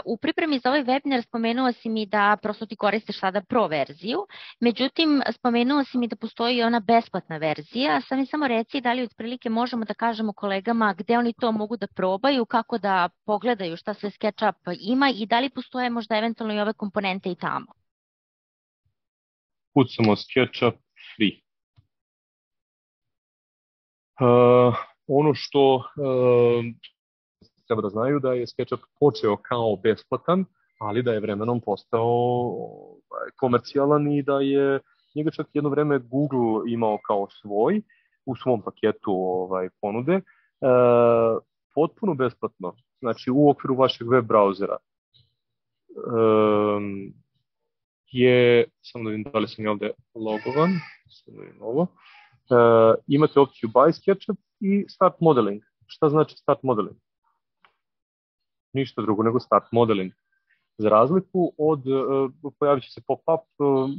U pripremi za ovaj webinar spomenuo si mi da prosto ti koristiš sada pro verziju, međutim spomenuo si mi da postoji ona besplatna verzija, sad mi samo reci da li otprilike možemo da kažemo kolegama gde oni to mogu da probaju, kako da pogledaju šta sve SketchUp ima i da li postoje možda eventualno i ove komponente i tamo. Kucamo SketchUp free. Ono što treba da znaju da je SketchUp počeo kao besplatan, ali da je vremenom postao komercijalan i da je njega čak jedno vreme Google imao kao svoj u svom paketu ponude. Potpuno besplatno, znači u okviru vašeg web brauzera je, samo da vidim da li sam ja ovde logovan, samo da vidim ovo. Imate opciju Buy SketchUp i Start Modeling. Šta znači Start Modeling? Ništa drugo nego Start Modeling. Za razliku od, pojavit će se pop-up,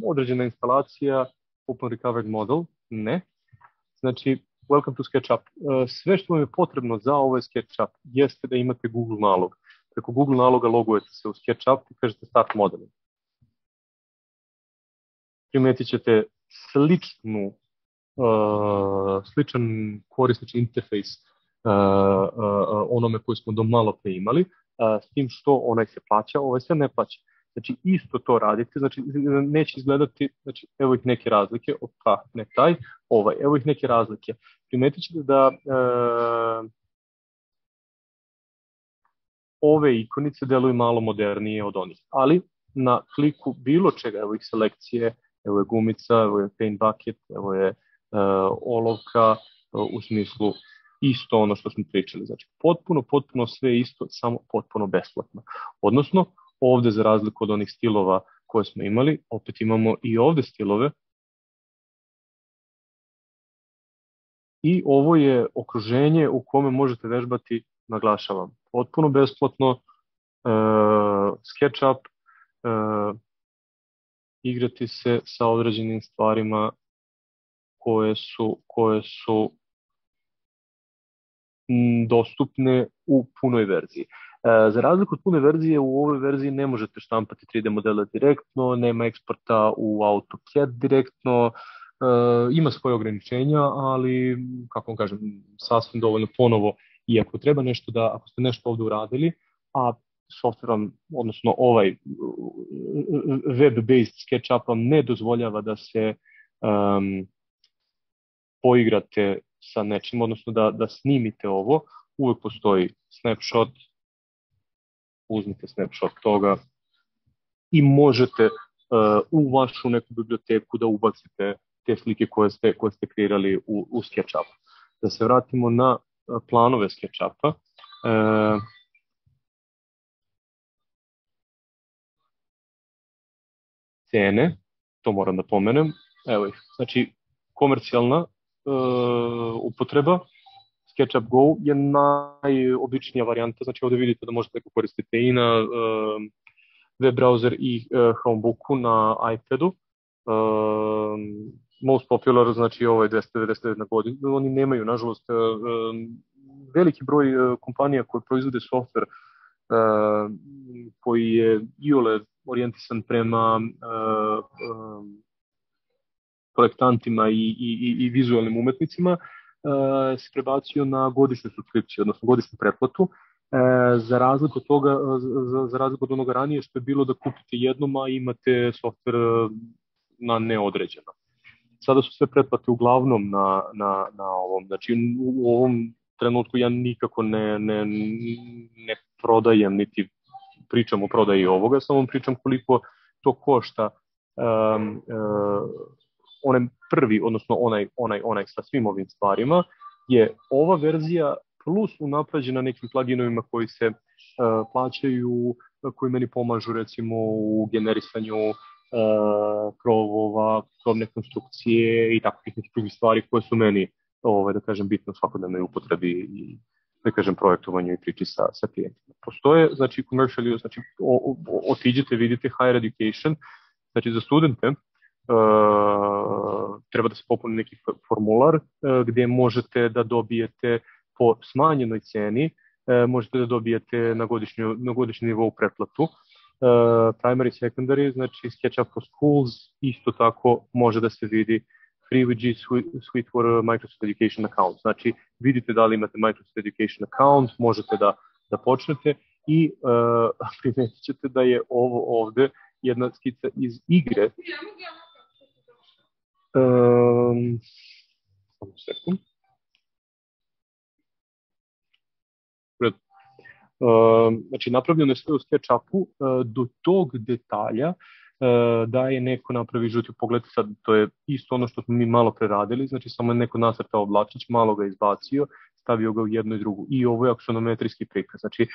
određena instalacija, Open Recovered Model, ne. Znači, Welcome to SketchUp. Sve što vam je potrebno za ovaj SketchUp jeste da imate Google nalog. Preko Google naloga logujete se u SketchUp i kažete Start Modeling. Primetit ćete sličan korisnički interfejs onome koji smo do malo pre imali, s tim što onaj se plaća, ovaj se ne plaća. Znači isto to radite, znači neće izgledati, znači evo ih neke razlike, ne taj, evo ih neke razlike. Primetit ćete da ove ikonice deluju malo modernije od onih, ali na kliku bilo čega, evo ih selekcije, evo je gumica, evo je paint bucket, evo je olovka, u smislu isto ono što smo pričali. Znači potpuno sve isto, samo potpuno besplatno. Odnosno, ovde za razliku od onih stilova koje smo imali, opet imamo i ovde stilove. I ovo je okruženje u kome možete vežbati, naglašavam, potpuno besplatno, SketchUp, igrati se sa određenim stvarima koje su dostupne u punoj verziji. Za razliku od pune verzije, u ovoj verziji ne možete štampati 3D modele direktno, nema eksporta u AutoCAD direktno, ima svoje ograničenja, ali, kako vam kažem, sasvim dovoljno ponovo, i ako treba nešto ako ste nešto ovde uradili, a softverom, odnosno ovaj web-based SketchUp vam ne dozvoljava da se poigrate sa nečim, odnosno da snimite ovo, uvek postoji snapshot, uzmite snapshot toga i možete u vašu neku biblioteku da ubacite te slike koje ste kreirali u SketchUpu. Da se vratimo na planove SketchUpa. Cene, to moram da pomenem, evo ih, znači komercijalna upotreba SketchUp Go je najobičnija varijanta, znači ovde vidite da možete koristiti i na web browser i Chromebooku na iPadu. Most popular, znači ovo je 299 na godinu, oni nemaju, nažalost, veliki broj kompanija koje proizvode softver koji je iole orijentisan prema projektantima i vizualnim umetnicima, se prebacio na godišnju subskripciju, odnosno godišnju pretplatu, za razliku od toga, za razliku od onoga ranije što je bilo da kupite jednom, a imate softver na neodređeno. Sada su sve pretplate uglavnom na ovom, znači u ovom trenutku ja nikako ne prodajem, niti pričam o prodaji ovoga, samo pričam koliko to košta onaj prvi, odnosno onaj sa svim ovim stvarima, je ova verzija plus unapređena nekim pluginovima koji se plaćaju, koji meni pomažu recimo u generisanju krovova, krovne konstrukcije i takvih nekih drugih stvari koje su meni, da kažem, bitno u svakodnevnoj upotrebi i, da kažem, projektovanju i priči sa klijentima. Postoje, znači, commercial use, znači, otiđete, vidite higher education, znači za studente treba da se popuni neki formular gde možete da dobijete po smanjenoj ceni, možete da dobijete na godišnji nivou pretplatu. Primary, secondary, znači SketchUp for Schools, isto tako može da se vidi free with G Suite for Microsoft Education account. Znači vidite da li imate Microsoft Education account, možete da počnete i primetit ćete da je ovo ovde jedna skica iz igre. Samo sekund. Znači napravljeno je sve u SketchUpu do tog detalja da je neko napravi žuti, pogledajte sad, to je isto ono što smo mi malo preradili, znači samo je neko nacrtao oblačić, malo ga izbacio, stavio ga u jednu i drugu i ovo je aksonometrijski prikaz, znači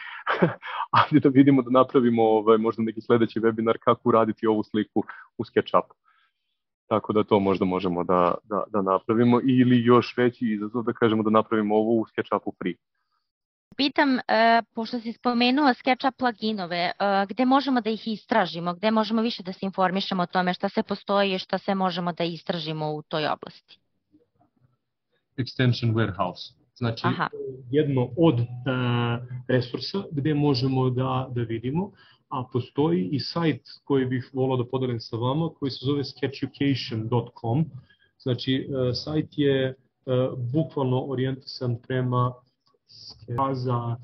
ajde da vidimo da napravimo možda neki sledeći webinar kako uraditi ovu sliku u SketchUpu. Tako da to možda možemo da napravimo ili još veći izazov da kažemo da napravimo ovo u SketchUpu free. Pitam, pošto si spomenuo SketchUp pluginove, gde možemo da ih istražimo, gde možemo više da se informišemo o tome šta se postoji i šta se možemo da istražimo u toj oblasti? Extension Warehouse. Znači, jedno od resursa gde možemo da vidimo, a postoji i sajt koji bih volao da podelim sa vama, koji se zove sketchucation.com. Znači, sajt je bukvalno orijentisan prema baza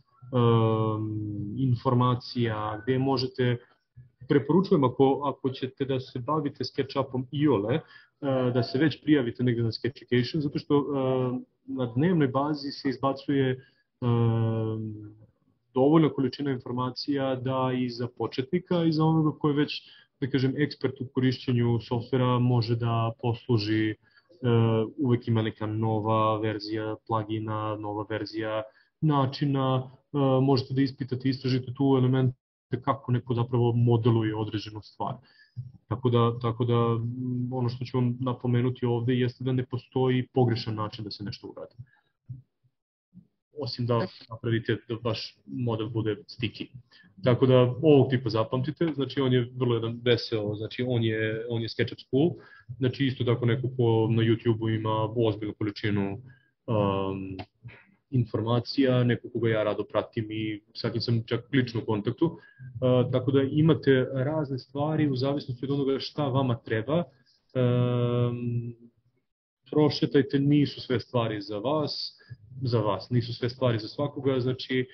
informacija gde možete, preporučujem ako ćete da se bavite SketchUpom iole, da se već prijavite negde na Sketchucation, zato što na dnevnoj bazi se izbacuje dovoljna količina informacija da i za početnika i za onoga koji već, da kažem, ekspert u korišćenju softvera može da posluži. Uvek ima neka nova verzija plugina, nova verzija načina, možete da ispitate, istražite tu elemente kako neko zapravo modeluje određenu stvar. Tako da ono što ću vam napomenuti ovde jeste da ne postoji pogrešan način da se nešto uradi. Osim da napravite da vaš model bude sticky. Tako da ovog tipa zapamtite, znači on je vrlo jedan veseo, znači on je SketchUp School, znači isto tako neko ko na YouTube-u ima ozbiljnu količinu informacija, neko koga ja rado pratim i sa kim sam čak lično u kontaktu, tako da imate razne stvari u zavisnosti od onoga šta vama treba. Prošetajte, nisu sve stvari za vas, nisu sve stvari za svakoga, znači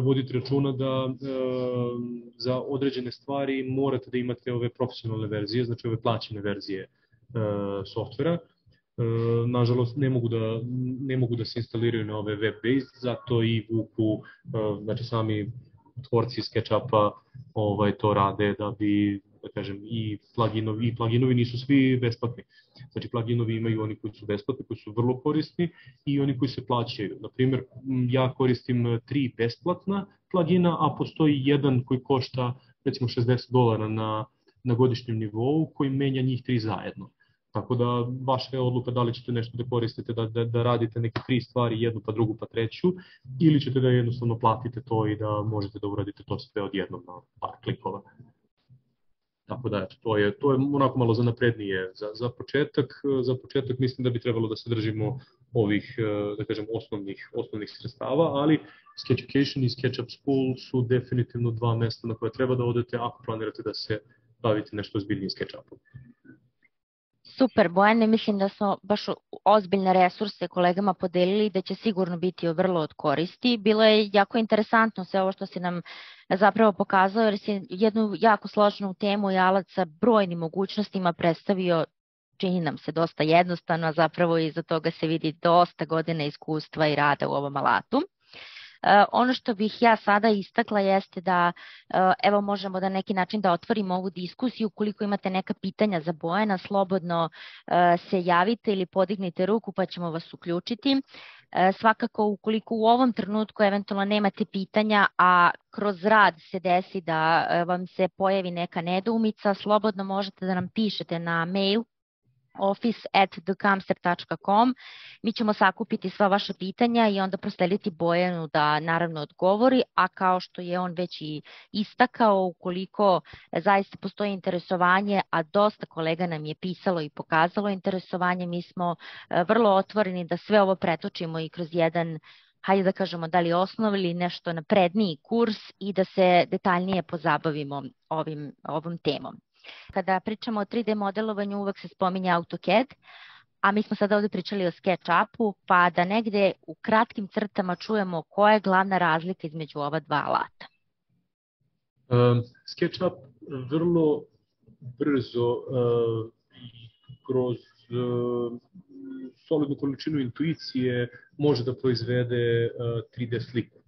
vodite računa da za određene stvari morate da imate ove profesionalne verzije, znači ove plaćene verzije softvera. Nažalost, ne mogu da se instaliraju na ove web-based, zato i vuku, znači sami tvorci SketchUpa to rade da bi, da kažem, i pluginovi nisu svi besplatni. Znači pluginovi imaju oni koji su besplatni, koji su vrlo korisni i oni koji se plaćaju. Naprimjer, ja koristim 3 besplatna plugina, a postoji jedan koji košta recimo $60 na godišnjem nivou koji menja njih 3 zajedno. Tako da vaša je odluka da li ćete nešto da koristite, da radite neke 3 stvari, jednu pa drugu pa treću, ili ćete da jednostavno platite to i da možete da uradite to sve odjednom na par klikova. Tako da to je onako malo za naprednije. Za početak mislim da bi trebalo da se držimo ovih, da kažem, osnovnih sredstava, ali Sketchucation i SketchUp School su definitivno dva mesta na koje treba da odete ako planirate da se bavite nešto ozbiljnije SketchUpom. Super, Bojane, mislim da smo baš ozbiljne resurse kolegama podelili i da će sigurno biti vrlo od koristi. Bilo je jako interesantno sve ovo što si nam zapravo pokazao, jer si jednu jako složenu temu i alat sa brojnim mogućnostima predstavio, čini nam se dosta jednostavno, a zapravo iza toga se vidi dosta godina iskustva i rada u ovom alatu. Ono što bih ja sada istakla jeste da evo možemo da neki način da otvorimo ovu diskusiju. Ukoliko imate neka pitanja za Bojana, slobodno se javite ili podignite ruku pa ćemo vas uključiti. Svakako ukoliko u ovom trenutku eventualno nemate pitanja, a kroz rad se desi da vam se pojavi neka nedoumica, slobodno možete da nam pišete na mail office@thekamster.com. Mi ćemo sakupiti sva vaša pitanja i onda proslediti Bojanu da naravno odgovori, a kao što je on već i istakao, ukoliko zaista postoji interesovanje, a dosta kolega nam je pisalo i pokazalo interesovanje, mi smo vrlo otvoreni da sve ovo pretočimo i kroz jedan, hajde da kažemo, da li osnov ili nešto napredniji kurs i da se detaljnije pozabavimo ovom temom. Kada pričamo o 3D modelovanju uvek se spominje AutoCAD, a mi smo sada ovde pričali o SketchUpu, pa da negde u kratkim crtama čujemo koja je glavna razlika između ova dva alata. SketchUp vrlo brzo kroz solidnu količinu intuicije može da proizvede 3D sliku,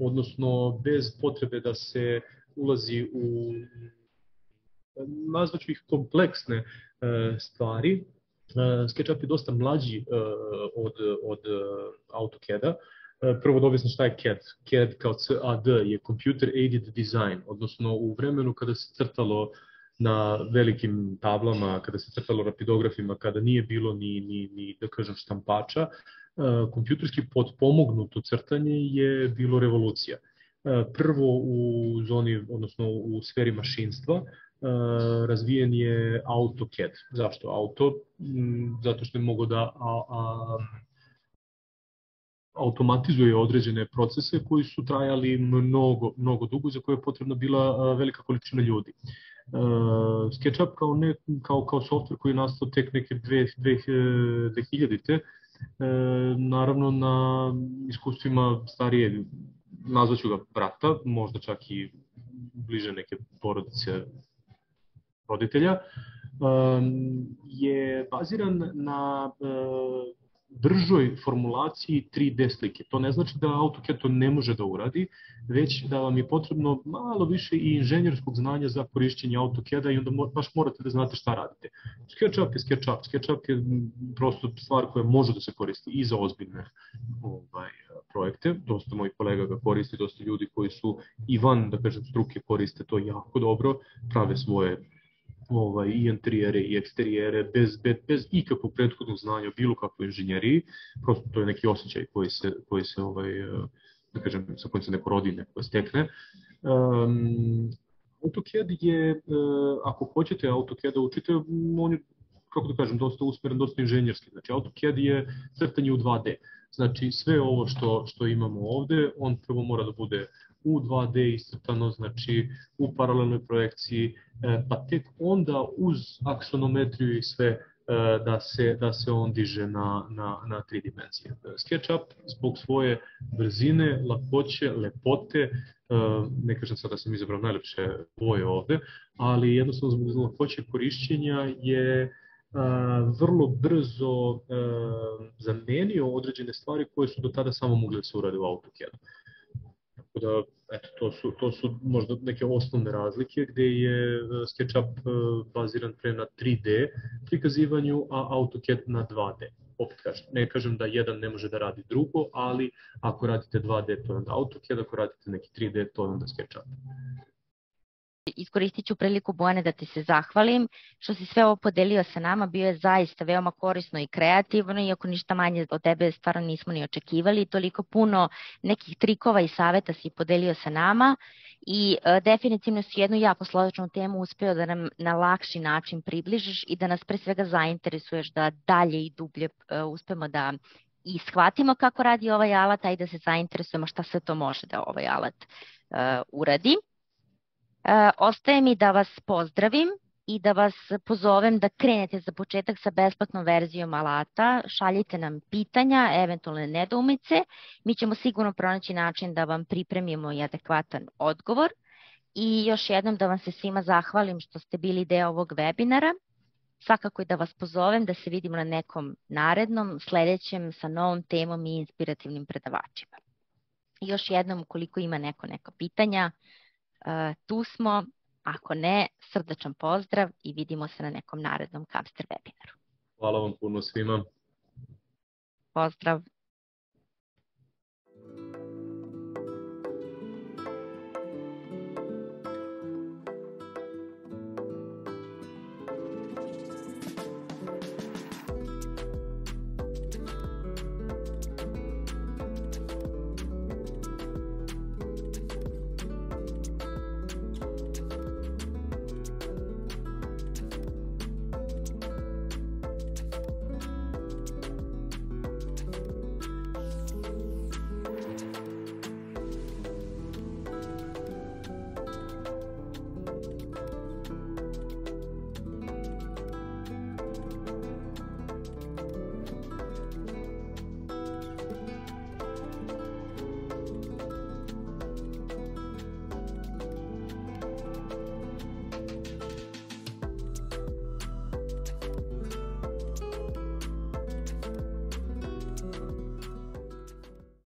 odnosno bez potrebe da se ulazi u, nazvaću ih, kompleksne stvari. SketchUp je dosta mlađi od AutoCAD-a. Prvo da objasnim šta je CAD. CAD kao CAD je Computer Aided Design, odnosno u vremenu kada se crtalo na velikim tablama, kada se crtalo rapidografima, kada nije bilo ni da kažem štampača, kompjuterski potpomognuto crtanje je bilo revolucija. Prvo u zoni, odnosno u sferi mašinstva, razvijen je AutoCAD. Zašto auto? Zato što je mogao da automatizuje određene procese koji su trajali mnogo dugo, za koje je potrebna bila velika količina ljudi. SketchUp kao softver koji je nastao tek neke 2000-te, naravno na iskustvima starije, nazvaću ga brata, možda čak i bliže neke porodice roditelja, je baziran na bržoj formulaciji 3D slike. To ne znači da AutoCAD to ne može da uradi, već da vam je potrebno malo više i inženjerskog znanja za korišćenje AutoCAD-a i onda baš morate da znate šta radite. SketchUp je SketchUp. SketchUp je prosto stvar koja može da se koristi i za ozbiljne projekte. Dosta mojih kolega ga koristi, dosta ljudi koji su i van, da kažem, struke koriste to jako dobro, prave svoje i interijere i eksterijere bez ikakvog prethodnog znanja o bilo kakvoj inženjeriji. Prosto to je neki osjećaj koji se da kažem, sa kojim se neko rodi, neko stekne. AutoCAD je, ako hoćete AutoCAD da učite, on je, kako da kažem, dosta usmeren, dosta inženjerski. Znači, AutoCAD je crtanje u 2D. Znači, sve ovo što imamo ovde, on prvo mora da bude u 2D iscrtano, znači u paralelnoj projekciji, pa tek onda uz aksonometriju i sve da se on diže na 3 dimenzije. SketchUp zbog svoje brzine, lakoće, lepote, ne kažem sad da sam izabrao najlepše boje ovde, ali jednostavno zbog lakoće korišćenja je vrlo brzo zamenio određene stvari koje su do tada samo mogle da se urade u AutoCAD-u. Tako da, eto, to su možda neke osnovne razlike gde je SketchUp baziran pre na 3D prikazivanju, a AutoCAD na 2D. Opet kažem, ne kažem da jedan ne može da radi drugo, ali ako radite 2D to je onda AutoCAD, ako radite neki 3D to je onda SketchUp. Iskoristit ću priliku, Bojane, da ti se zahvalim što si sve ovo podelio sa nama, bio je zaista veoma korisno i kreativno, iako ništa manje od tebe stvarno nismo ni očekivali, toliko puno nekih trikova i saveta si podelio sa nama i definitivno si jednu jako složenu temu uspeo da nam na lakši način približiš i da nas pre svega zainteresuješ da dalje i dublje uspemo da i shvatimo kako radi ovaj alat, a i da se zainteresujemo šta sve to može da ovaj alat uradi. Ostaje mi da vas pozdravim i da vas pozovem da krenete za početak sa besplatnom verzijom alata. Šaljite nam pitanja, eventualne nedoumice. Mi ćemo sigurno pronaći način da vam pripremimo i adekvatan odgovor. I još jednom da vam se svima zahvalim što ste bili deo ovog webinara. Svakako i da vas pozovem da se vidimo na nekom narednom, sledećem sa novom temom i inspirativnim predavačima. I još jednom, ukoliko ima neka pitanja, tu smo. Ako ne, srdačan pozdrav i vidimo se na nekom narednom Capster webinaru. Hvala vam puno svima. Pozdrav.